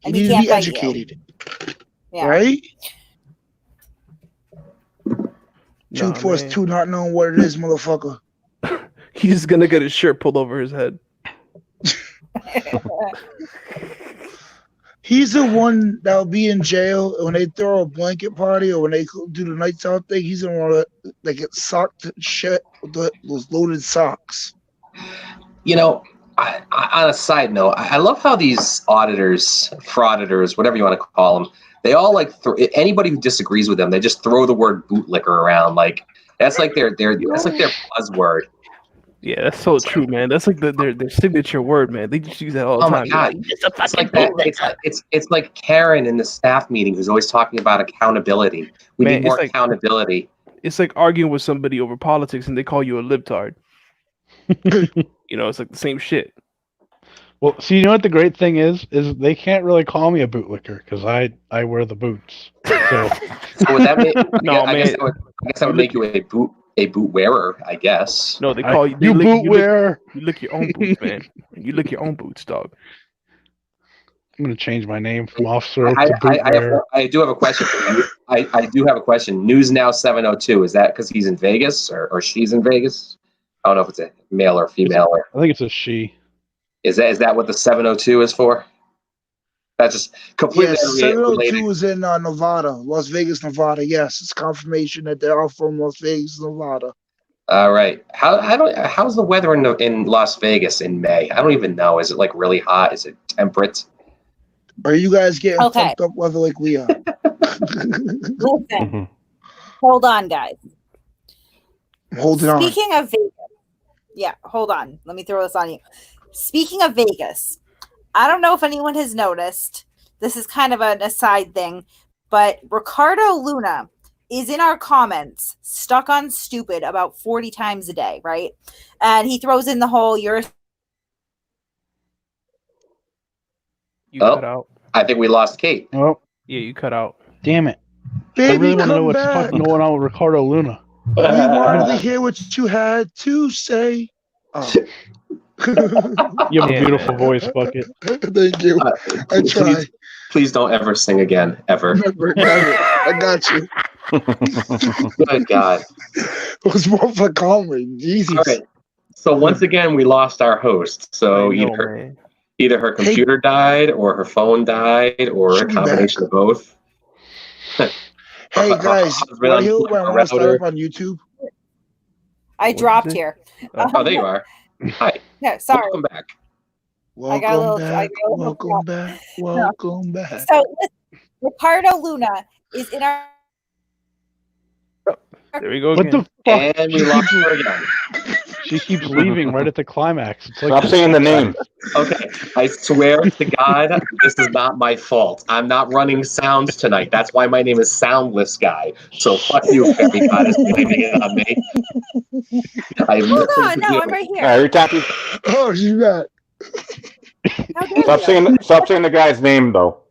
You need to be educated. Yeah. Right? 2 plus 2 not knowing what it is, motherfucker. He's gonna get his shirt pulled over his head. He's the one that'll be in jail when they throw a blanket party or when they do the nights out thing. He's the one that gets socked shit with those loaded socks. I, on a side note, I love how these auditors, frauditors, whatever you want to call them, they all anybody who disagrees with them, they just throw the word bootlicker around. Like that's like their buzzword. Yeah, that's so true, man. That's like their signature word, man. They just use that all the time. Oh my God. It's like that. It's like Karen in the staff meeting who's always talking about accountability. We need more accountability. It's like arguing with somebody over politics and they call you a libtard. It's like the same shit. Well, see, you know what the great thing is they can't really call me a bootlicker because I wear the boots. So would that make? I guess that would make you a boot wearer, I guess. No, they call you boot wearer. You lick your own boots, man. You lick your own boots, dog. I'm gonna change my name from officer to boot wearer. I do have a question for you. I do have a question. News Now 702. Is that because he's in Vegas or she's in Vegas? I don't know if it's a male or female. I think it's a she. Is that what the 702 is for? That's just completely related. 702 is in Nevada, Las Vegas, Nevada. Yes, it's confirmation that they're all from Las Vegas, Nevada. All right. How's the weather in Las Vegas in May? I don't even know. Is it like really hot? Is it temperate? Are you guys getting fucked up weather like we are? Listen, hold on, guys. Hold it on. Speaking of Vegas, yeah, hold on. Let me throw this on you. Speaking of Vegas, I don't know if anyone has noticed. This is kind of an aside thing, but Ricardo Luna is in our comments, stuck on stupid about 40 times a day, right? And he throws in the whole "you're." You cut out. I think we lost Kate. Oh, Yeah, you cut out. damn it! Baby, I really want to know come what's back. fucking going on with Ricardo Luna. We wanted to hear what you had to say. Oh. You have a beautiful voice, Bucket. Thank you. I try. Please don't ever sing again, ever. Never. I got you. Good God. It was more for comedy. Jesus. All right. So once again, we lost our host. So either her computer died, or her phone died, or a combination of both. Hey guys, want to hear what I want to start up on YouTube? I dropped here. Oh, there you are. Hi. Yeah, sorry. Welcome back. Welcome back. So Ricardo Luna is in our. There we go What again. the fuck? And we lost her again. She keeps leaving right at the climax. It's like Stop saying the name. Okay, I swear to God, this is not my fault. I'm not running sounds tonight. That's why my name is Soundless Guy. So fuck you, Fairy Goddess, blaming it on me. Hold on, no, I'm right here. Every time you Oh, she's back. stop saying the guy's name though.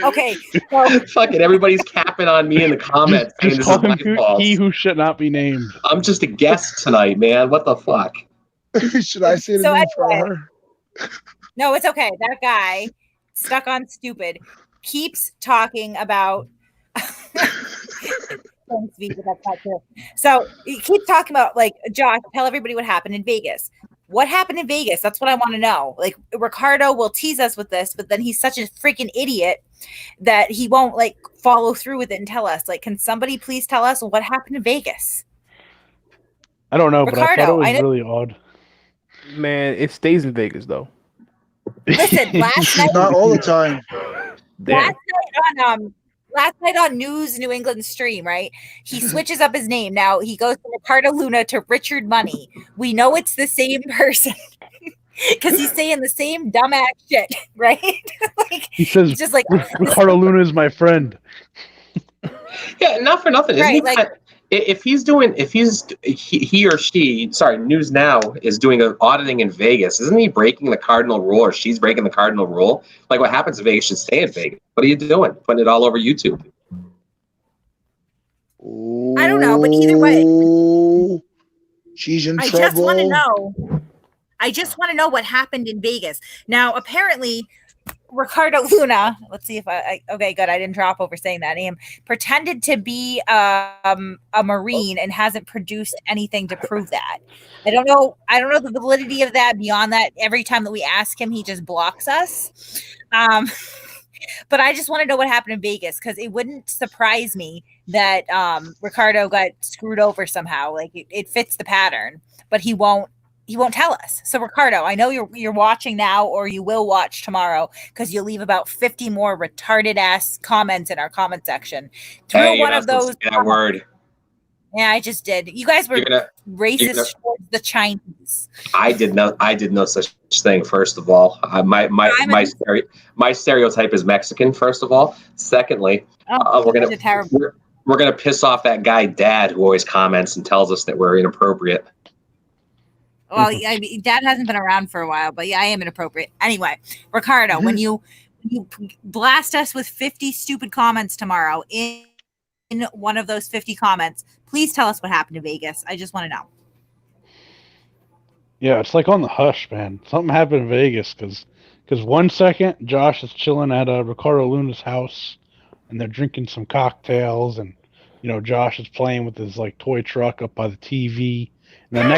Okay. So, Fuck it, everybody's capping on me in the comments saying Just this call is him my fault. he who should not be named. I'm just a guest tonight, man. What the fuck? Should I say the So name for anyway. her? no, it's okay. That guy, stuck on stupid, keeps talking about. Thanks, Vika, that's not true. So he keeps talking about, like, Josh, tell everybody what happened in Vegas. What happened in Vegas? That's what I want to know. Like, Ricardo will tease us with this, but then he's such a freaking idiot that he won't, like, follow through with it and tell us. Like, can somebody please tell us what happened in Vegas? I don't know, but I thought Ricardo, it was really odd. Man, it stays in Vegas though. Listen, last night, Not all the time. Damn. last night on News New England stream, right? He switches up his name. Now he goes from Ricardo Luna to Richard Money. We know it's the same person because he's saying the same dumbass shit, right? Like, He says, he's just like, Ricardo Luna is my friend. Yeah, not for nothing. Isn't Right, he like- kind of- if he or she, sorry, News Now is doing an auditing in Vegas, isn't he breaking the cardinal rule, or she's breaking the cardinal rule? Like, what happens in Vegas should stay in Vegas. What are you doing? Putting it all over YouTube? I don't know, but either way, Ooh, she's in I trouble. just want to know. I just want to know what happened in Vegas. Now, apparently, Ricardo Luna, let's see if okay, good. I didn't drop over saying that name. Pretended to be a Marine and hasn't produced anything to prove that. I don't know the validity of that. Beyond that, every time that we ask him, he just blocks us. But I just want to know what happened in Vegas, because it wouldn't surprise me that Ricardo got screwed over somehow. Like, it fits the pattern, but he won't tell us. So Ricardo, I know you're watching now, or you will watch tomorrow, because you'll leave about 50 more retarded ass comments in our comment section. Hey, One of those. That word. Yeah, I just did. You guys were racist towards the Chinese. I did no such thing. First of all, my stereotype is Mexican. First of all, secondly, we're gonna piss off that guy Dad, who always comments and tells us that we're inappropriate. Well, I mean, Dad hasn't been around for a while, but yeah, I am inappropriate. Anyway, Ricardo, when you blast us with 50 stupid comments tomorrow, in one of those 50 comments, please tell us what happened in Vegas. I just want to know. Yeah, it's like on the hush, man. Something happened in Vegas because 1 second Josh is chilling at Ricardo Luna's house, and they're drinking some cocktails, and Josh is playing with his like toy truck up by the TV. And the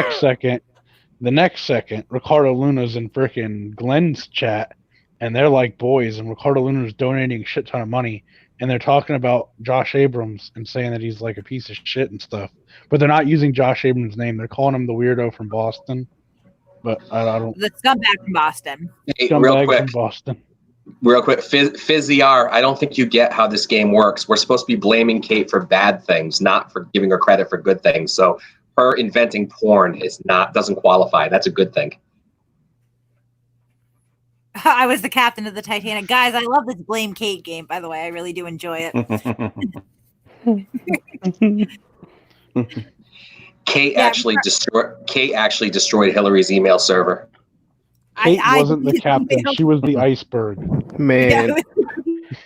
next second, Ricardo Luna's in frickin' Glenn's chat, and they're like boys, and Ricardo Luna's donating a shit ton of money, and they're talking about Josh Abrams and saying that he's like a piece of shit and stuff. But they're not using Josh Abrams' name. They're calling him the weirdo from Boston. But I don't. The scumbag from Boston. Hey, Scumbag real quick, from Boston. Real quick, Fizziar, I don't think you get how this game works. We're supposed to be blaming Kate for bad things, not for giving her credit for good things. So her inventing porn doesn't qualify. That's a good thing. I was the captain of the Titanic. Guys, I love this Blame Kate game, by the way. I really do enjoy it. Kate actually destroyed Hillary's email server. Kate wasn't the captain. She was the iceberg. Man.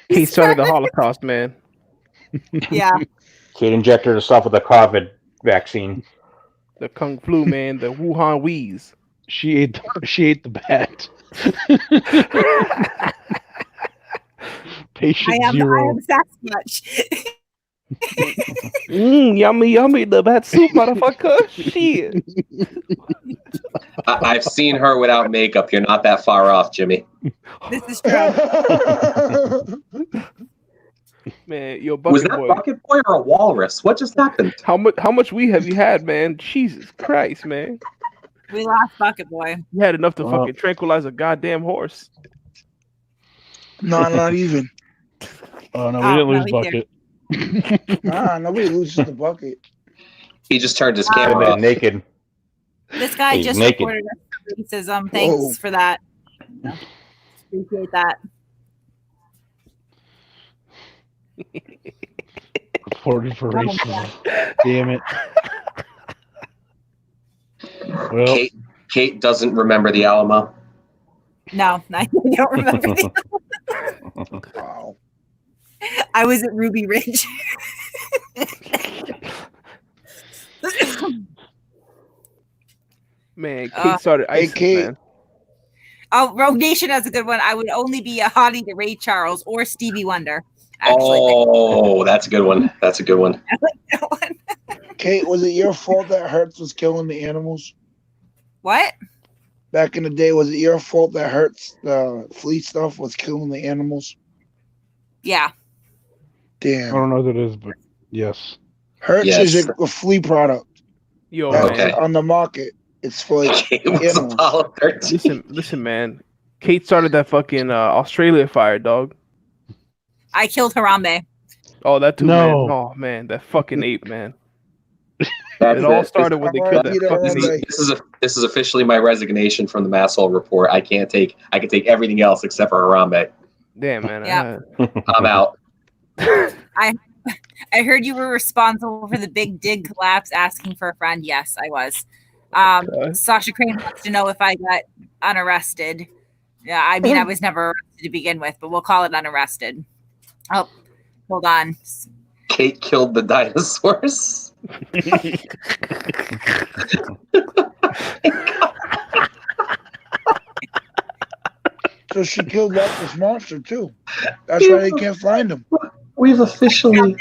He started the Holocaust, man. Yeah. Kate injected herself with the COVID vaccine. The Kung Flu, man. The Wuhan wheeze. She ate the bat. Patient zero. I am Sasquatch. Yummy, the bat soup, motherfucker. Shit. I've seen her without makeup. You're not that far off, Jimmy. This is true. Man, yo, Bucket was that Boy. Bucket Boy or a walrus? What just happened? How much weed have you had, man? Jesus Christ, man. We lost Bucket Boy. You had enough to fucking tranquilize a goddamn horse. No, not even. Oh no, we didn't lose Bucket. Nobody loses the Bucket. He just turned his camera off. Naked. This guy He's just naked. reported us for racism. Thanks for that. Appreciate that. Reported for racism. Damn it. Well, Kate doesn't remember the Alamo. No, I don't remember. Wow. I was at Ruby Ridge. Man, Kate started ISIS, man. Oh, Rogue Nation has a good one. I would only be a hottie to Ray Charles or Stevie Wonder. Actually. Oh, that's a good one. That's a good one. I like that one. Kate, was it your fault that Hertz was killing the animals? What? Back in the day, was it your fault that Hertz, the flea stuff, was killing the animals? Yeah. Damn. I don't know what it is, but yes. Hertz is a flea product. Yo, that's on the market. It's for like animals. Listen, man. Kate started that fucking Australia fire, dog. I killed Harambe. Oh, that too, No. man. Oh, man, that fucking ape, man. That's It all started when they killed that fucking ape. This is officially my resignation from the Masshole Report. I can take everything else except for Harambe. Damn, man. Yeah. I'm out. I heard you were responsible for the Big Dig collapse, asking for a friend. Yes, I was. Sasha Crane wants to know if I got unarrested. Yeah, I mean, I was never arrested to begin with, but we'll call it unarrested. Oh, hold on. Kate killed the dinosaurs. So she killed Loch Monster too. That's why they can't find him. We've officially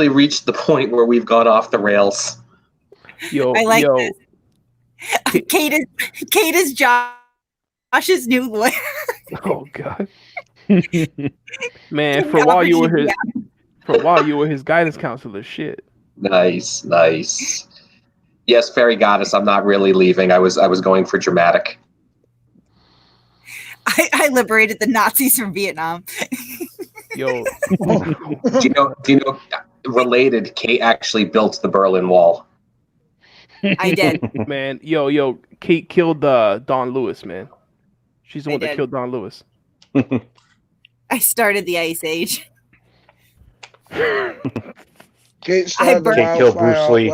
reached the point where we've gone off the rails. I like this. Kate is Josh's new lawyer. Oh God. Man, for a while you were his guidance counselor. Shit. Nice. Yes, Fairy Goddess, I'm not really leaving. I was going for dramatic. I liberated the Nazis from Vietnam. Yo. Do you know related, Kate actually built the Berlin Wall. I did. Man, yo, Kate killed Don Lewis, man. She's the one that killed Don Lewis. I started the Ice Age. Kate started the Kate killed Bruce Lee.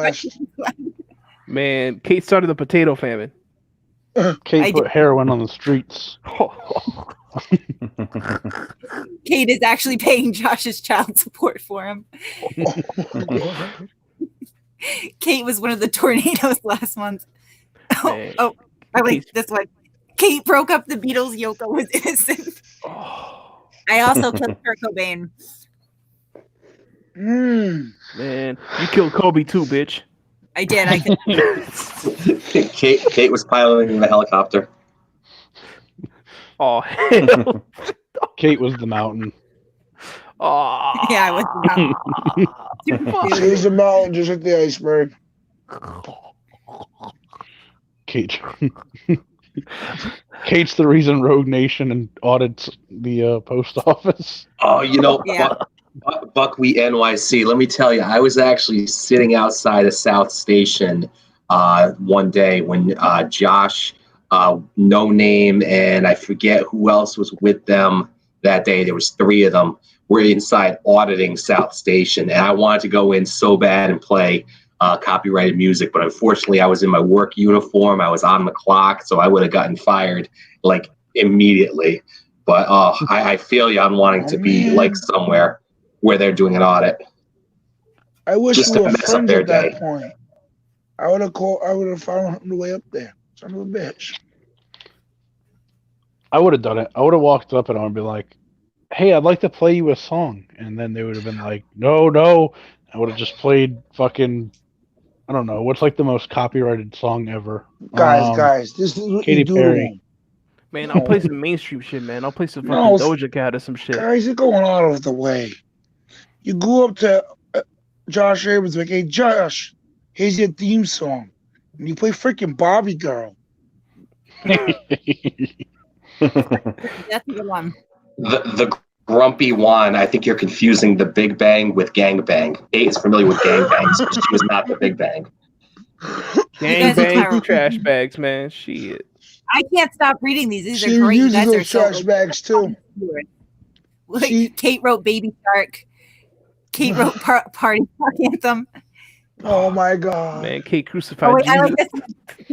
Man, Kate started the potato famine. Kate put heroin on the streets. Kate is actually paying Josh's child support for him. Kate was one of the tornadoes last month. I like this one. Kate broke up the Beatles. Yoko was innocent. I also killed Kurt Cobain. Man, you killed Kobe too, bitch. I did. I killed Kate was piloting the helicopter. Oh hell! Kate was the mountain. Oh yeah, I was the mountain. She was the mountain, just like the iceberg. Kate. Kate's the reason Rogue Nation audits the post office. Oh, Yeah. Buckwheat NYC. Let me tell you, I was actually sitting outside of South Station one day when Josh, No Name, and I forget who else was with them that day. There was 3 of them. Were inside auditing South Station, and I wanted to go in so bad and play copyrighted music, but unfortunately, I was in my work uniform. I was on the clock, so I would have gotten fired like immediately. But I feel you on wanting to be like somewhere where they're doing an audit. I wish Just we to were mess up friends their at that day. point. I would have found him the way up there. Son of a bitch. I would have done it. I would have walked up and I would be like, "Hey, I'd like to play you a song," and then they would have been like, "No." I would have just played fucking, I don't know, what's like the most copyrighted song ever? Guys, this is what Katy you do Perry. to him. Man, I'll play some mainstream shit, man. I'll play some fucking No, Doja Cat or some shit. Guys, you're going out of the way. You go up to Josh Abrams like, "Hey, Josh, here's your theme song." And you play freaking Barbie Girl. That's a good one. The grumpy one, I think you're confusing the Big Bang with Gang Bang. Kate is familiar with Gang Bang, so she was not the Big Bang. Gang bang trash bags, man. Shit. I can't stop reading these. These She are great. You uses guys those are so trash bags too. Like, Kate wrote Baby Shark. Kate wrote Party Rock Anthem. Oh my God. Man, Kate crucified Oh, wait, I like this.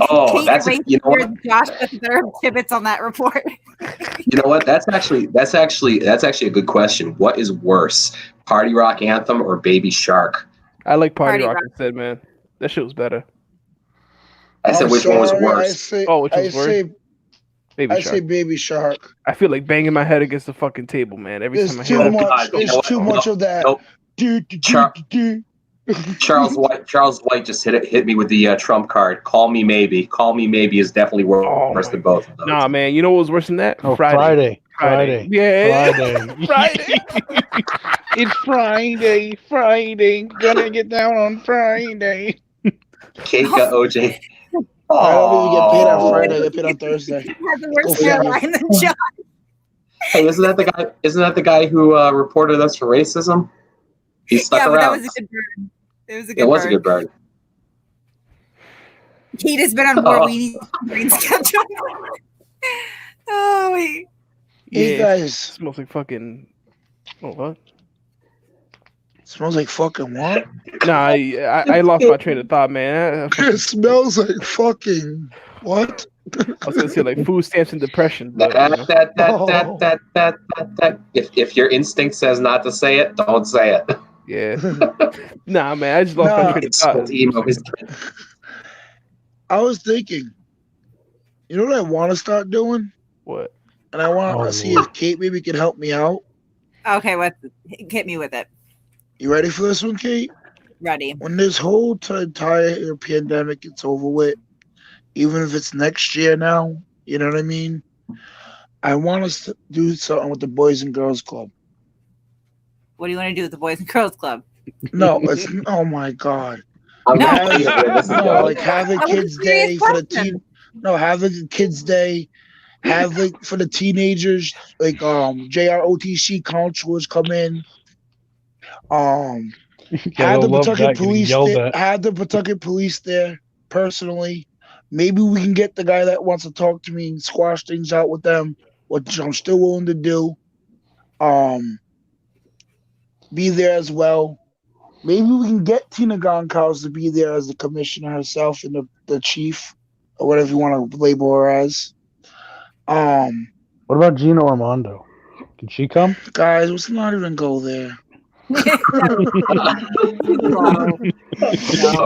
Oh, Kate that's erased you know what? Josh with their pivots on that report. You know what? That's actually a good question. What is worse, Party Rock Anthem or Baby Shark? I like Party Party Rock Rock. instead, man. That shit was better. I said which one was worse? Which was worse? Baby I Shark. say Baby Shark. I feel like banging my head against the fucking table, man. Every There's time I too hear much. that. There's too much of that. Nope. Do. Charles White just hit me with the trump card. Call me maybe. Call me maybe is definitely worse than both of those. Nah, man. You know what was worse than that? Oh, Friday. Yeah. Friday. Friday. It's Friday. Gonna get down on Friday. Kate got OJ. I don't even get paid on Friday. I get paid on Thursday. Has the worst hairline than Josh. Hey, isn't that the guy who reported us for racism? He stuck Yeah, but around. that was a good burn. It was a good It was burn. a good burn. Kate has been on more weenie brain schedule. Oh wait. Hey Yeah, guys. Smells like fucking. Oh what? Smells like fucking what? Nah, I lost my train of thought, man. It smells like fucking what? I was gonna say like food stamps and depression. But, If your instinct says not to say it, don't say it. Yeah. Nah, man, I just lost my train of thought. I was thinking, you know what I want to start doing? What? And I want to see if Kate maybe can help me out. Okay, hit me with it. You ready for this one, Kate? Ready. When this whole entire pandemic gets over with, even if it's next year now, you know what I mean? I want us to do something with the Boys and Girls Club. What do you want to do with the Boys and Girls Club? No, it's oh my God. No. Have a kids' day for the teen. No, have a kids' day. Have it for the teenagers, like JROTC counselors come in. Have the Pawtucket police there. Have the Pawtucket police there personally. Maybe we can get the guy that wants to talk to me and squash things out with them, which I'm still willing to do. Be there as well. Maybe we can get Tina Goncalves to be there as the commissioner herself and the chief, or whatever you want to label her as. What about Gina Armando? Can she come? Guys, let's not even go there. Oh,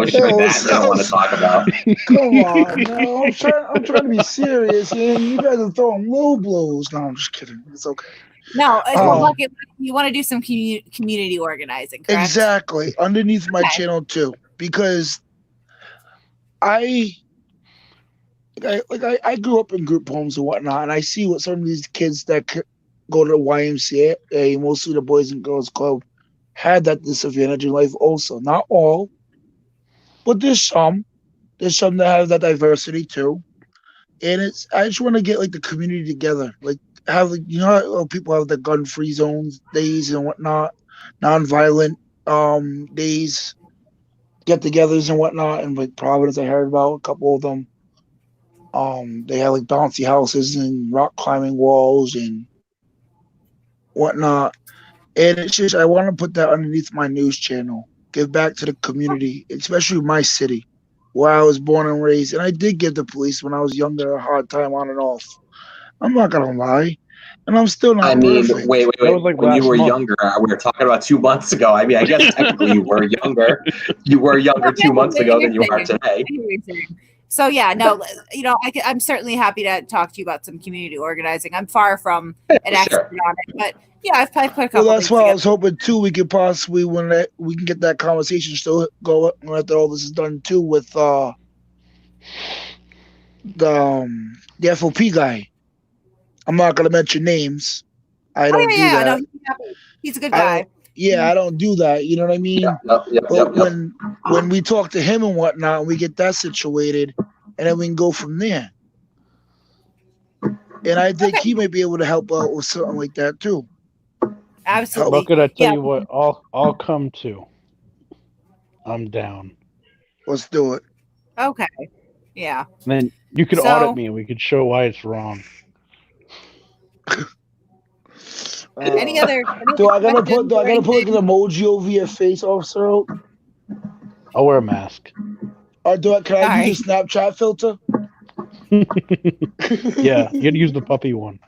shit, that I don't want to talk about. Come on, no, I'm trying to be serious, man. You guys are throwing low blows. No, I'm just kidding. It's okay. No, you want to do some community organizing, correct? Exactly. Underneath my channel too, because I grew up in group homes and whatnot, and I see what some of these kids that go to the YMCA, mostly the Boys and Girls Club, had that disadvantage in life also. Not all, but there's some. There's some that have that diversity too. And I just want to get like the community together, like have like, you know how people have the gun-free zones days and whatnot, non-violent days, get-togethers and whatnot. And like Providence, I heard about a couple of them. They have like bouncy houses and rock climbing walls and whatnot. And it's just I want to put that underneath my news channel, give back to the community, especially my city, where I was born and raised. And I did give the police when I was younger a hard time on and off. I'm not gonna lie, and I'm still not. I mean, perfect. wait. That was like when you last were month. younger, we were talking about 2 months ago. I mean, I guess technically you were younger. You were younger 2 months ago than you are today. So yeah, no, you know, I'm certainly happy to talk to you about some community organizing. I'm far from an expert on it, but yeah, I've put a couple. Well, that's why I was hoping too. We could possibly we can get that conversation still go after all this is done too with the FOP guy. I'm not gonna mention names. I don't do that. No, he's a good guy. I don't do that. You know what I mean? But when we talk to him and whatnot, we get that situated, and then we can go from there. And I think he might be able to help out with something like that too. Absolutely. Look, I tell you what, I'll come too. I'm down. Let's do it. Okay. Yeah. And then you could audit me, and we could show why it's wrong. Any other? Do I gotta put like an emoji over your face, officer? I'll wear a mask. Or can I use the Snapchat filter? Yeah, you gotta use the puppy one.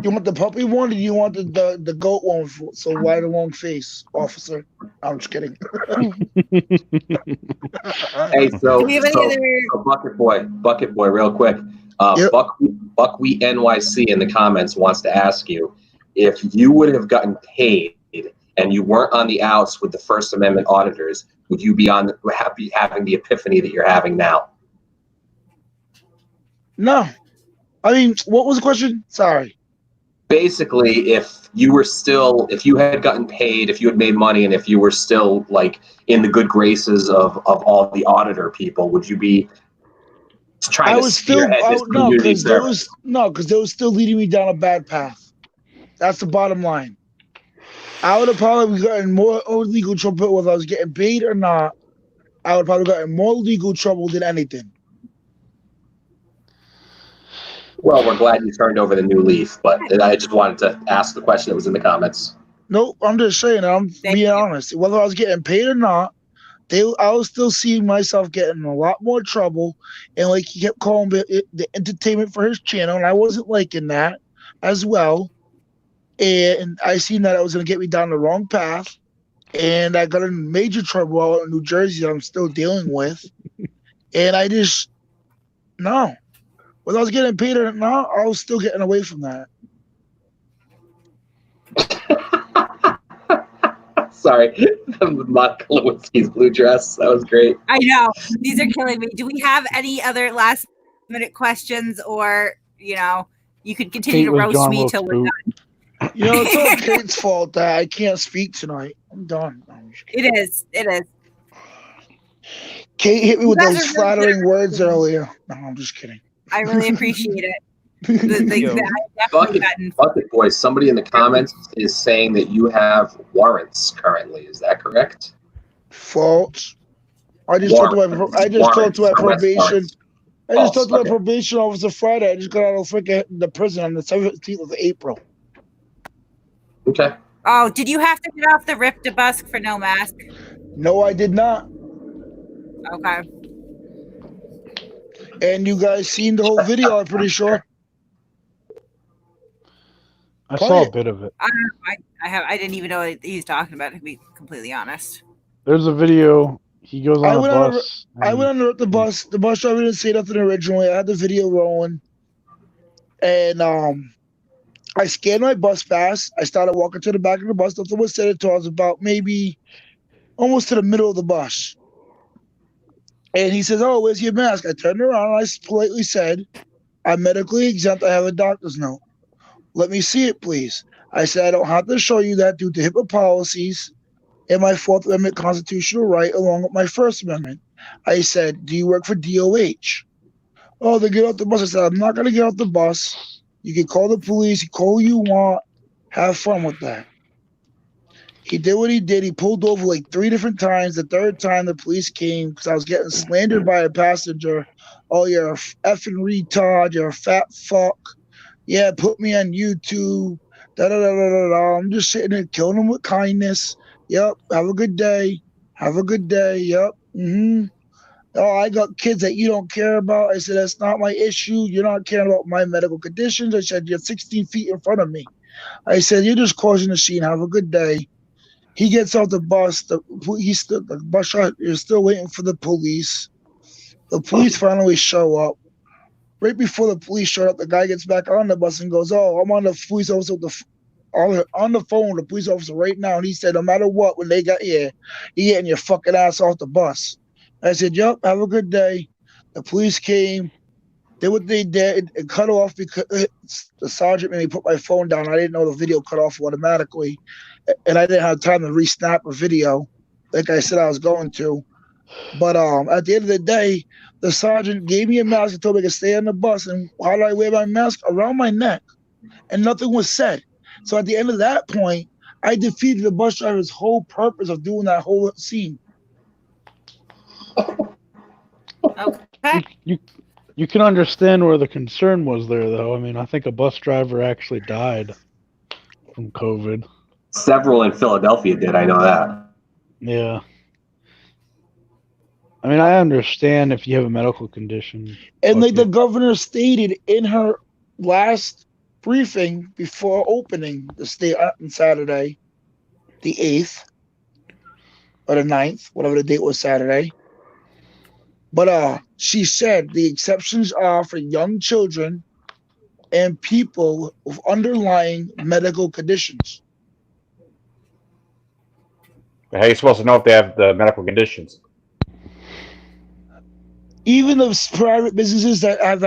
You want the puppy one, or do you want the goat one? So why the wrong face, officer? I'm just kidding. Hey, so Bucket Boy, real quick. Buckwheat NYC in the comments wants to ask you if you would have gotten paid and you weren't on the outs with the First Amendment auditors, would you be having the epiphany that you're having now? No. I mean, what was the question? Sorry. Basically, if you had gotten paid, if you had made money, and if you were still like in the good graces of all the auditor people, would you be trying to spearhead this community service? Because they were still leading me down a bad path. That's the bottom line. I would have probably gotten more legal trouble whether I was getting paid or not. I would probably gotten more legal trouble than anything. Well, we're glad you turned over the new leaf, but I just wanted to ask the question that was in the comments. Nope, I'm just saying. I'm being honest. Whether I was getting paid or not, I was still seeing myself getting in a lot more trouble. And like he kept calling it the entertainment for his channel, and I wasn't liking that as well. And I seen that it was going to get me down the wrong path. And I got in major trouble out in New Jersey that I'm still dealing with. And I just, no. Whether I was getting paid or not, I was still getting away from that. Sorry, Monica Lewinsky's blue dress. That was great. I know. These are killing me. Do we have any other last minute questions, or, you know, you could continue to roast me till we're done? You know, it's all Kate's fault that I can't speak tonight. I'm done. It is. Kate hit me with those flattering words earlier. No, I'm just kidding. I really appreciate it. Bucket Boy, somebody in the comments is saying that you have warrants currently. Is that correct? False. I just talked to my probation. I just talked to my probation officer Friday. I just got out of the prison on the 17th of April. Okay. Oh, did you have to get off the Rip to Busk for no mask? No, I did not. Okay. And you guys seen the whole video, I'm pretty sure. I saw a bit of it. I don't know. I didn't even know what he's talking about, to be completely honest. There's a video. He goes on a bus. I went on the bus. The bus driver didn't say nothing originally. I had the video rolling. And I scanned my bus pass. I started walking to the back of the bus. Nothing was said until I was about maybe almost to the middle of the bus. And he says, "Oh, where's your mask?" I turned around and I politely said, "I'm medically exempt. I have a doctor's note. Let me see it, please." I said, "I don't have to show you that due to HIPAA policies and my Fourth Amendment constitutional right along with my First Amendment." I said, "Do you work for DOH?" Oh, they get off the bus. I said, I'm not going to get off the bus. You can call the police. You call who you want. Have fun with that. He did what he did. He pulled over like 3 different times. The third time, the police came because I was getting slandered by a passenger. Oh, you're a effing retard. You're a fat fuck. Yeah, put me on YouTube. Da-da-da-da-da-da. I'm just sitting there killing him with kindness. Yep. Have a good day. Have a good day. Yep. Mm-hmm. Oh, I got kids that you don't care about. I said, that's not my issue. You're not caring about my medical conditions. I said, you're 16 feet in front of me. I said, you're just causing a scene. Have a good day. He gets off the bus. The bus shot is still waiting for the police. The police finally show up. Right before the police showed up, the guy gets back on the bus and goes, oh, I'm on the police officer on the phone with the police officer right now. And he said, no matter what, when they got here, you're getting your fucking ass off the bus. I said, yep, have a good day. The police came, did what they did, and cut off because the sergeant made me put my phone down. I didn't know the video cut off automatically, and I didn't have time to re-snap a video like I said I was going to. But at the end of the day, the sergeant gave me a mask and told me I could stay on the bus. And how do I wear my mask? Around my neck. And nothing was said. So at the end of that point, I defeated the bus driver's whole purpose of doing that whole scene. Okay. You can understand where the concern was there, though. I mean, I think a bus driver actually died from COVID. Several in Philadelphia did. I know that. Yeah. I mean, I understand if you have a medical condition. And like the governor stated in her last briefing before opening the state on Saturday, the 8th or the 9th, whatever the date was Saturday. But she said the exceptions are for young children and people with underlying medical conditions. How are you supposed to know if they have the medical conditions? Even those private businesses that I've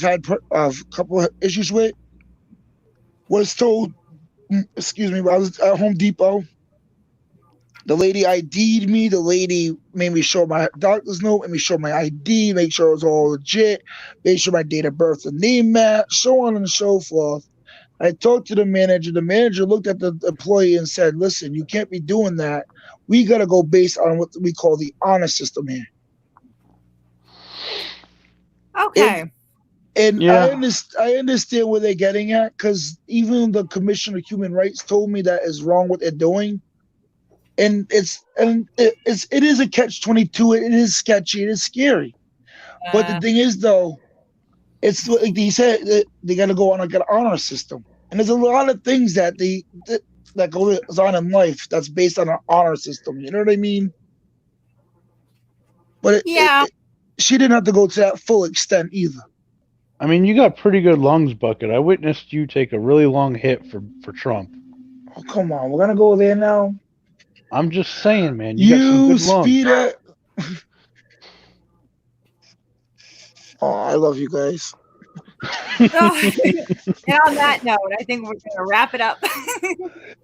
had a couple of issues with was told, excuse me, I was at Home Depot. The lady ID'd me. The lady made me show my doctor's note, made me show my ID, make sure it was all legit, made sure my date of birth and name match, so on and so forth. I talked to the manager. The manager looked at the employee and said, listen, you can't be doing that. We got to go based on what we call the honor system here. Okay. And yeah. I understand where they're getting at, because even the Commissioner of Human Rights told me that is wrong what they're doing. And it is a catch-22. It is sketchy. It is scary. But the thing is, though, it's like he said, they got to go on like an honor system. And there's a lot of things that goes on in life that's based on an honor system. You know what I mean? But she didn't have to go to that full extent either. I mean, you got pretty good lungs, Bucket. I witnessed you take a really long hit for Trump. Oh, come on. We're going to go there now? I'm just saying, man. You got some good lungs. Speeder. Oh, I love you guys. And on that note, I think we're going to wrap it up.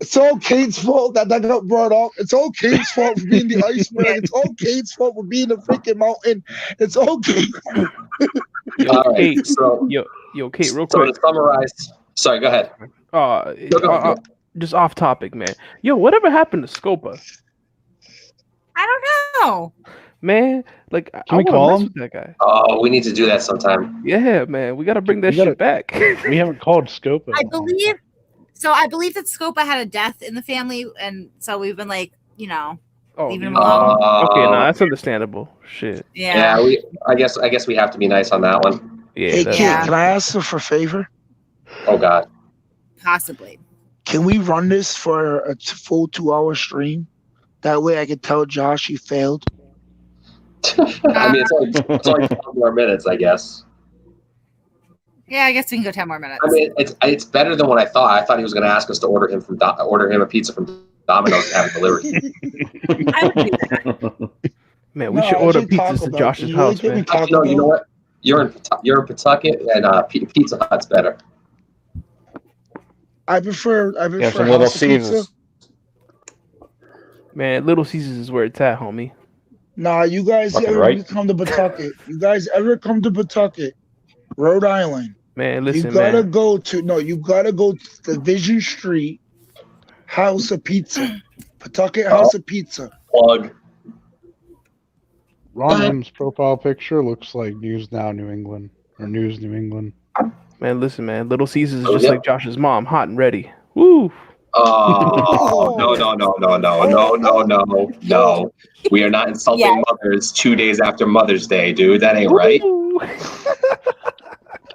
It's all Kate's fault that got brought up. It's all Kate's fault for being the iceberg. It's all Kate's fault for being the freaking mountain. It's okay. All right, Kate, so Kate, real quick. So to summarize, sorry, go ahead. Just off topic, man. Yo, whatever happened to Scopa? I don't know. Man, like, can we call him? That guy. Oh, we need to do that sometime. Yeah, man, we got to bring that shit back. We haven't called Scopa. I believe that Scopa had a death in the family, and so we've been like, leaving him alone. Okay, no, that's understandable. Shit. Yeah. I guess we have to be nice on that one. Yeah. Hey, kid, can I ask you for a favor? Oh God. Possibly. Can we run this for a full 2-hour stream? That way I can tell Josh he failed. I mean, it's only 10 more minutes, I guess. Yeah, I guess we can go 10 more minutes. I mean, it's better than what I thought. I thought he was going to ask us to order him a pizza from Domino's and have it delivered. I would do that. Man, we should order pizzas to Josh's house, man. No, you know what? You're in Pawtucket, and Pizza Hut's better. I prefer some Little Caesars. pizza. Man, Little Caesars is where it's at, homie. Nah, you guys Fucking ever right. come to Pawtucket? You guys ever come to Pawtucket, Rhode Island? Man, listen, you gotta man. go to Division Street House of Pizza, Pawtucket House of Pizza. Plug. Ron's profile picture looks like News Now New England or News New England. Man, listen, man. Little Caesars is just like Josh's mom, hot and ready. Woo! Oh no. We are not insulting mothers 2 days after Mother's Day, dude. That ain't right.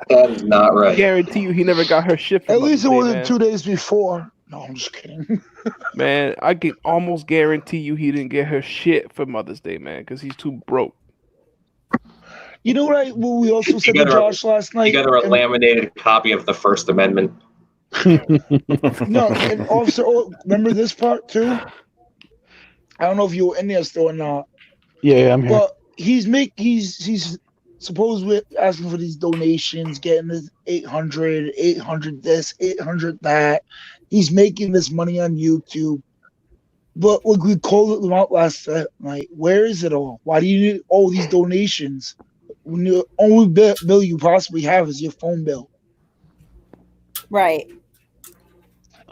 That is not right. Guarantee you he never got her shit. At least it wasn't 2 days before. No, I'm just kidding. Man, I can almost guarantee you he didn't get her shit for Mother's Day, man, because he's too broke. You know what we also said to Josh last night? You got a laminated copy of the First Amendment. No, and Officer, remember this part too? I don't know if you were in there still or not. Yeah, I'm here. But he's supposedly asking for these donations, getting this 800 this, 800 that. He's making this money on YouTube. But like we called them out last night, where is it all? Why do you need all these donations when the only bill you possibly have is your phone bill? Right.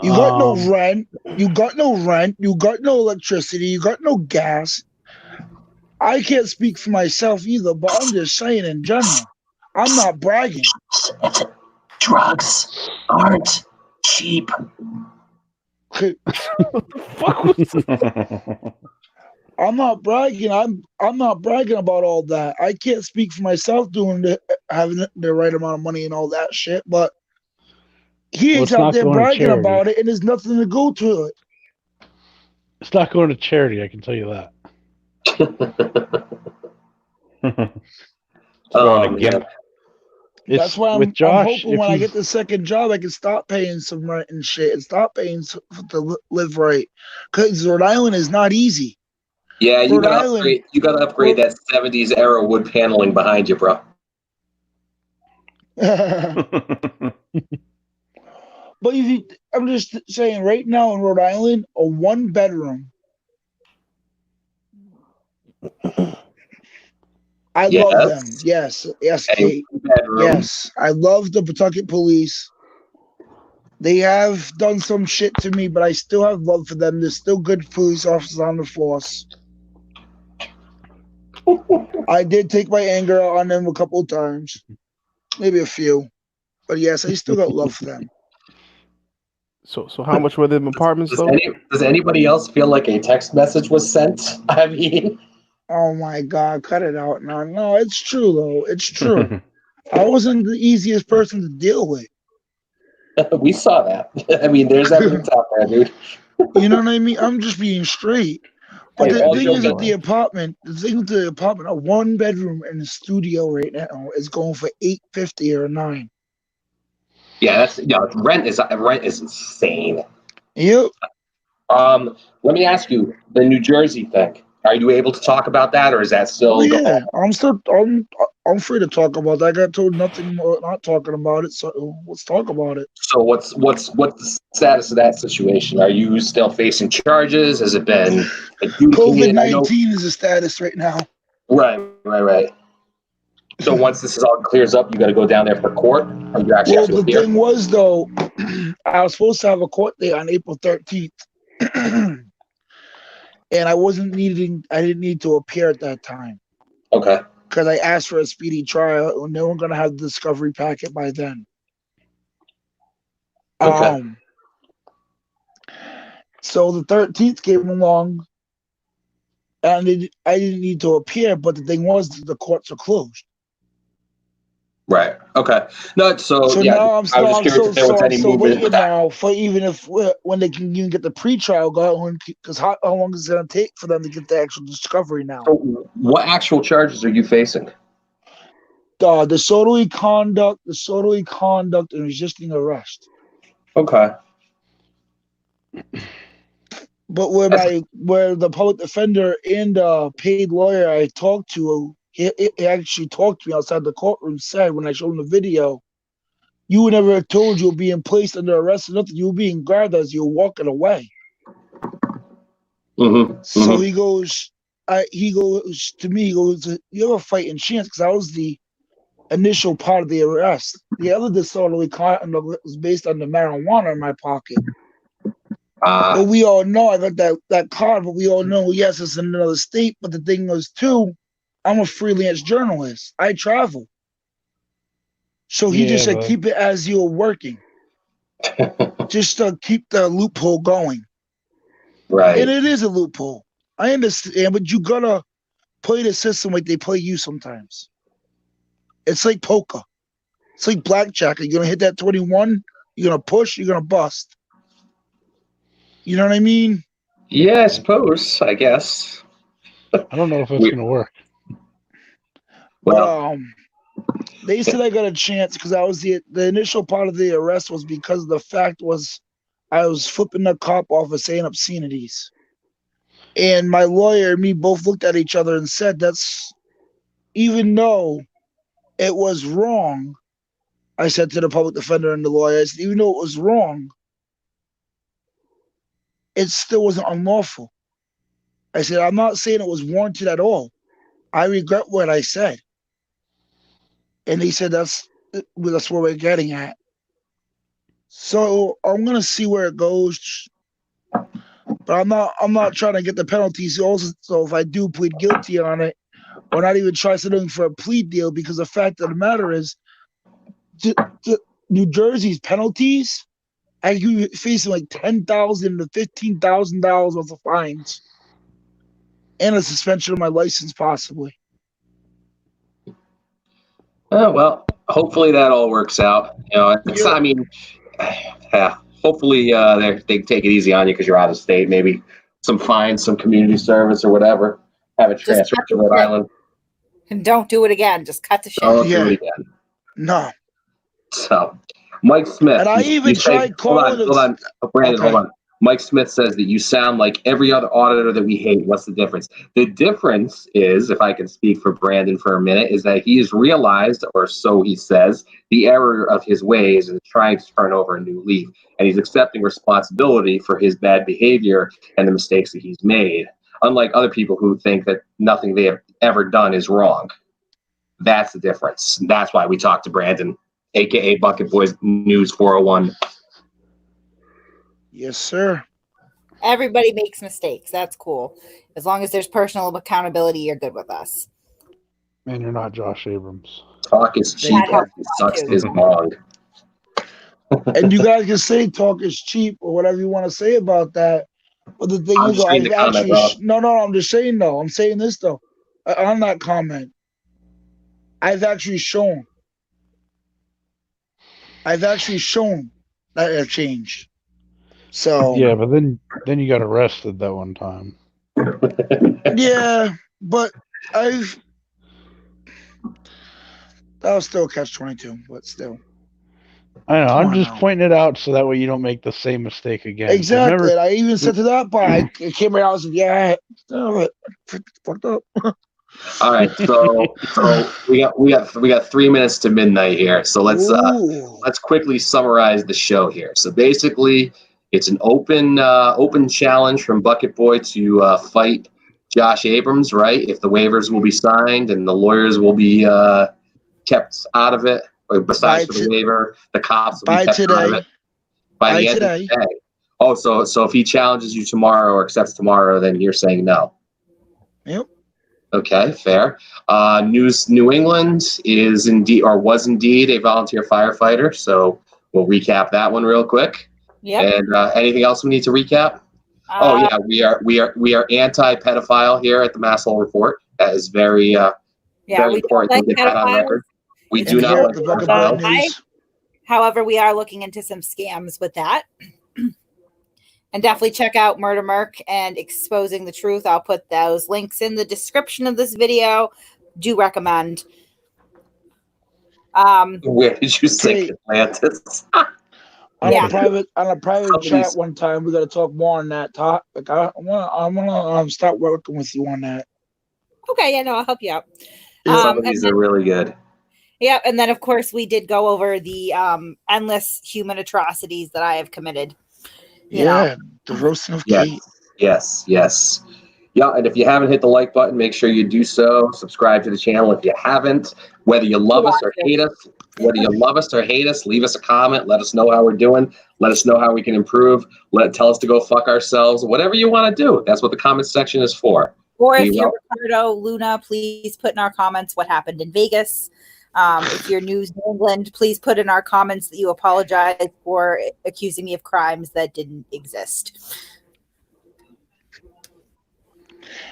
You got no rent. You got no electricity. You got no gas. I can't speak for myself either, but I'm just saying in general. I'm not bragging. Drugs aren't cheap. I'm not bragging. I'm not bragging about all that. I can't speak for myself having the right amount of money and all that shit, but he ain't out there bragging about it, and there's nothing to go to it. It's not going to charity, I can tell you that. That's why I'm hoping when I get the second job, I can stop paying some rent and shit and stop paying to live right. Because Rhode Island is not easy. Yeah, you gotta upgrade that 70s era wood paneling behind you, bro. But I'm just saying, right now in Rhode Island, a 1-bedroom. I love them. Yes, Kate. Yes, I love the Pawtucket Police. They have done some shit to me, but I still have love for them. There's still good police officers on the force. I did take my anger out on them a couple of times, maybe a few, but yes, I still got love for them. So how much were the apartments though? Does anybody else feel like a text message was sent? I mean, oh my God, cut it out now. No, it's true though. It's true. I wasn't the easiest person to deal with. We saw that. I mean, there's evidence out there, dude. You know what I mean? I'm just being straight. But the thing is that the apartment, a 1-bedroom and a studio right now is going for $850 or $9. Yeah, rent is insane. Yep. Let me ask you, the New Jersey thing. Are you able to talk about that, or is that still? Yeah, I'm free to talk about that. I got told nothing more, not talking about it. So let's talk about it. So what's the status of that situation? Are you still facing charges? Has it been COVID-19 is the status right now? Right. So once this is all clears up, you got to go down there for court, or you actually have to appear? The thing was though, I was supposed to have a court date on April 13th. And I didn't need to appear at that time. Okay. Because I asked for a speedy trial, and they weren't going to have the discovery packet by then. Okay. So the 13th came along, and I didn't need to appear, but the thing was the courts are closed. Right. Okay. No. So yeah. Now I was just curious if there was any movement with that. now for even if when they can even get the pre-trial going, because how long is it going to take for them to get the actual discovery now? So what actual charges are you facing? Disorderly conduct, and resisting arrest. Okay. But where the public defender and paid lawyer I talked to, he actually talked to me outside the courtroom, said when I showed him the video, you were never told you were being placed under arrest or nothing. You were being grabbed as you were walking away. Mm-hmm. So he goes, he goes to me, he goes, "You have a fighting chance," because I was the initial part of the arrest. The other disorderly conduct was based on the marijuana in my pocket. But we all know I got that card, but we all know, yes, it's in another state. But the thing was, too, I'm a freelance journalist. I travel. So he just said, keep it as you're working. Just to keep the loophole going. Right. And it is a loophole. I understand, but you gotta play the system like they play you sometimes. It's like poker. It's like blackjack. You're gonna hit that 21, you're gonna push, you're gonna bust. You know what I mean? Yeah, I suppose. I guess. I don't know if it's gonna work. But they said I got a chance because I was the initial part of the arrest was because the fact was I was flipping the cop off and saying obscenities. And my lawyer and me both looked at each other and said, that's, even though it was wrong, I said to the public defender and the lawyer, I said, even though it was wrong, it still wasn't unlawful. I said, I'm not saying it was warranted at all. I regret what I said. And he said, that's where we're getting at. So I'm gonna see where it goes. But I'm not trying to get the penalties also. So if I do plead guilty on it, or not even try something for a plea deal, because the fact of the matter is, New Jersey's penalties, I could be facing like $10,000 to $15,000 worth of fines, and a suspension of my license, possibly. Oh, well, hopefully that all works out. You know, it's, I mean, hopefully they take it easy on you because you're out of state. Maybe some fines, some community service or whatever. Have it transferred to Rhode Island. And don't do it again. Just cut the shit. Don't do it again. No. So, Mike Smith. And I even tried calling Hold on. Brandon, hold on. Mike Smith says that you sound like every other auditor that we hate. What's the difference? The difference is, if I can speak for Brandon for a minute, is that he has realized, or so he says, the error of his ways and is trying to turn over a new leaf. And he's accepting responsibility for his bad behavior and the mistakes that he's made, unlike other people who think that nothing they have ever done is wrong. That's the difference. That's why we talked to Brandon, a.k.a. Bucket Boys News 401. Yes, sir. Everybody makes mistakes. That's cool. As long as there's personal accountability, you're good with us. Man, you're not Josh Abrams. Talk is cheap. Sucks his bong. And you guys can say talk is cheap or whatever you want to say about that. But the thing is, I've actually no, I'm just saying though. I'm saying this though. On that comment, I've actually shown that it changed. So yeah, but then you got arrested that one time. Yeah, but that was still catch-22, but still. I know. I'm just pointing it out so that way you don't make the same mistake again. Exactly. I even said to that part, I came out and said, "Yeah, fucked up." All right, so we got 3 minutes to midnight here. So let's quickly summarize the show here. So basically, it's an open challenge from Bucket Boy to fight Josh Abrams, right? If the waivers will be signed and the lawyers will be kept out of it, or besides for the waiver, the cops will be kept out of it by the end of the day. Oh, so if he challenges you tomorrow or accepts tomorrow, then you're saying no. Yep. Okay, fair. New England is indeed, or was indeed, a volunteer firefighter. So we'll recap that one real quick. Yep. And anything else we need to recap? We are anti-pedophile here at the Masshole Report. That is very very important to get that on record. We do not like pedophiles. However, we are looking into some scams with that. And definitely check out Murder Merc and Exposing the Truth. I'll put those links in the description of this video. Do recommend. Where did you say Atlantis? On a private chat one time, we got to talk more on that topic. I want to start working with you on that. Okay, yeah, no, I'll help you out. Some of these are really good. Yeah, and then of course we did go over the endless human atrocities that I have committed. The roasting of Kate. Yes. Yeah, and if you haven't hit the like button, make sure you do so. Subscribe to the channel if you haven't. Whether you love us or hate us, leave us a comment. Let us know how we're doing. Let us know how we can improve. Tell us to go fuck ourselves. Whatever you want to do. That's what the comment section is for. Or if you're Ricardo, Luna, please put in our comments what happened in Vegas. If you're New England, please put in our comments that you apologize for accusing me of crimes that didn't exist.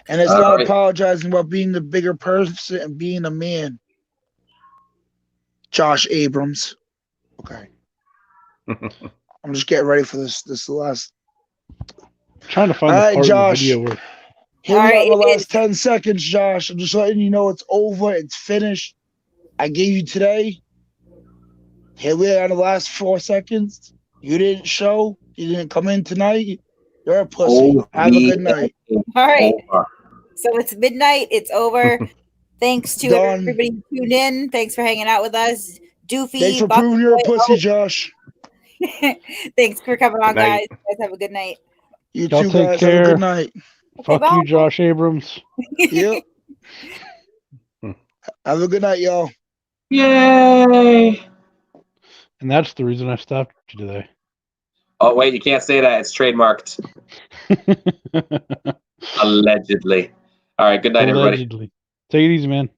And it's not apologizing about being the bigger person and being a man. Josh Abrams. Okay. I'm just getting ready for this last. I'm trying to find the part Josh. of the video where. Here we are in the last 10 seconds, Josh. I'm just letting you know it's over. It's finished. I gave you today. Here we are in the last 4 seconds. You didn't show. You didn't come in tonight. You're a pussy. Have a good night. All right. So it's midnight. It's over. Thanks to everybody who tuned in. Thanks for hanging out with us. Doofy. Thanks for proving you're a pussy, Josh. Thanks for coming on, guys. You guys have a good night. You too, guys. Have a good night. Fuck you, Josh Abrams. Yep. Have a good night, y'all. Yay! And that's the reason I stopped you today. Oh, wait, you can't say that. It's trademarked. Allegedly. All right, good night, everybody. Take it easy, man.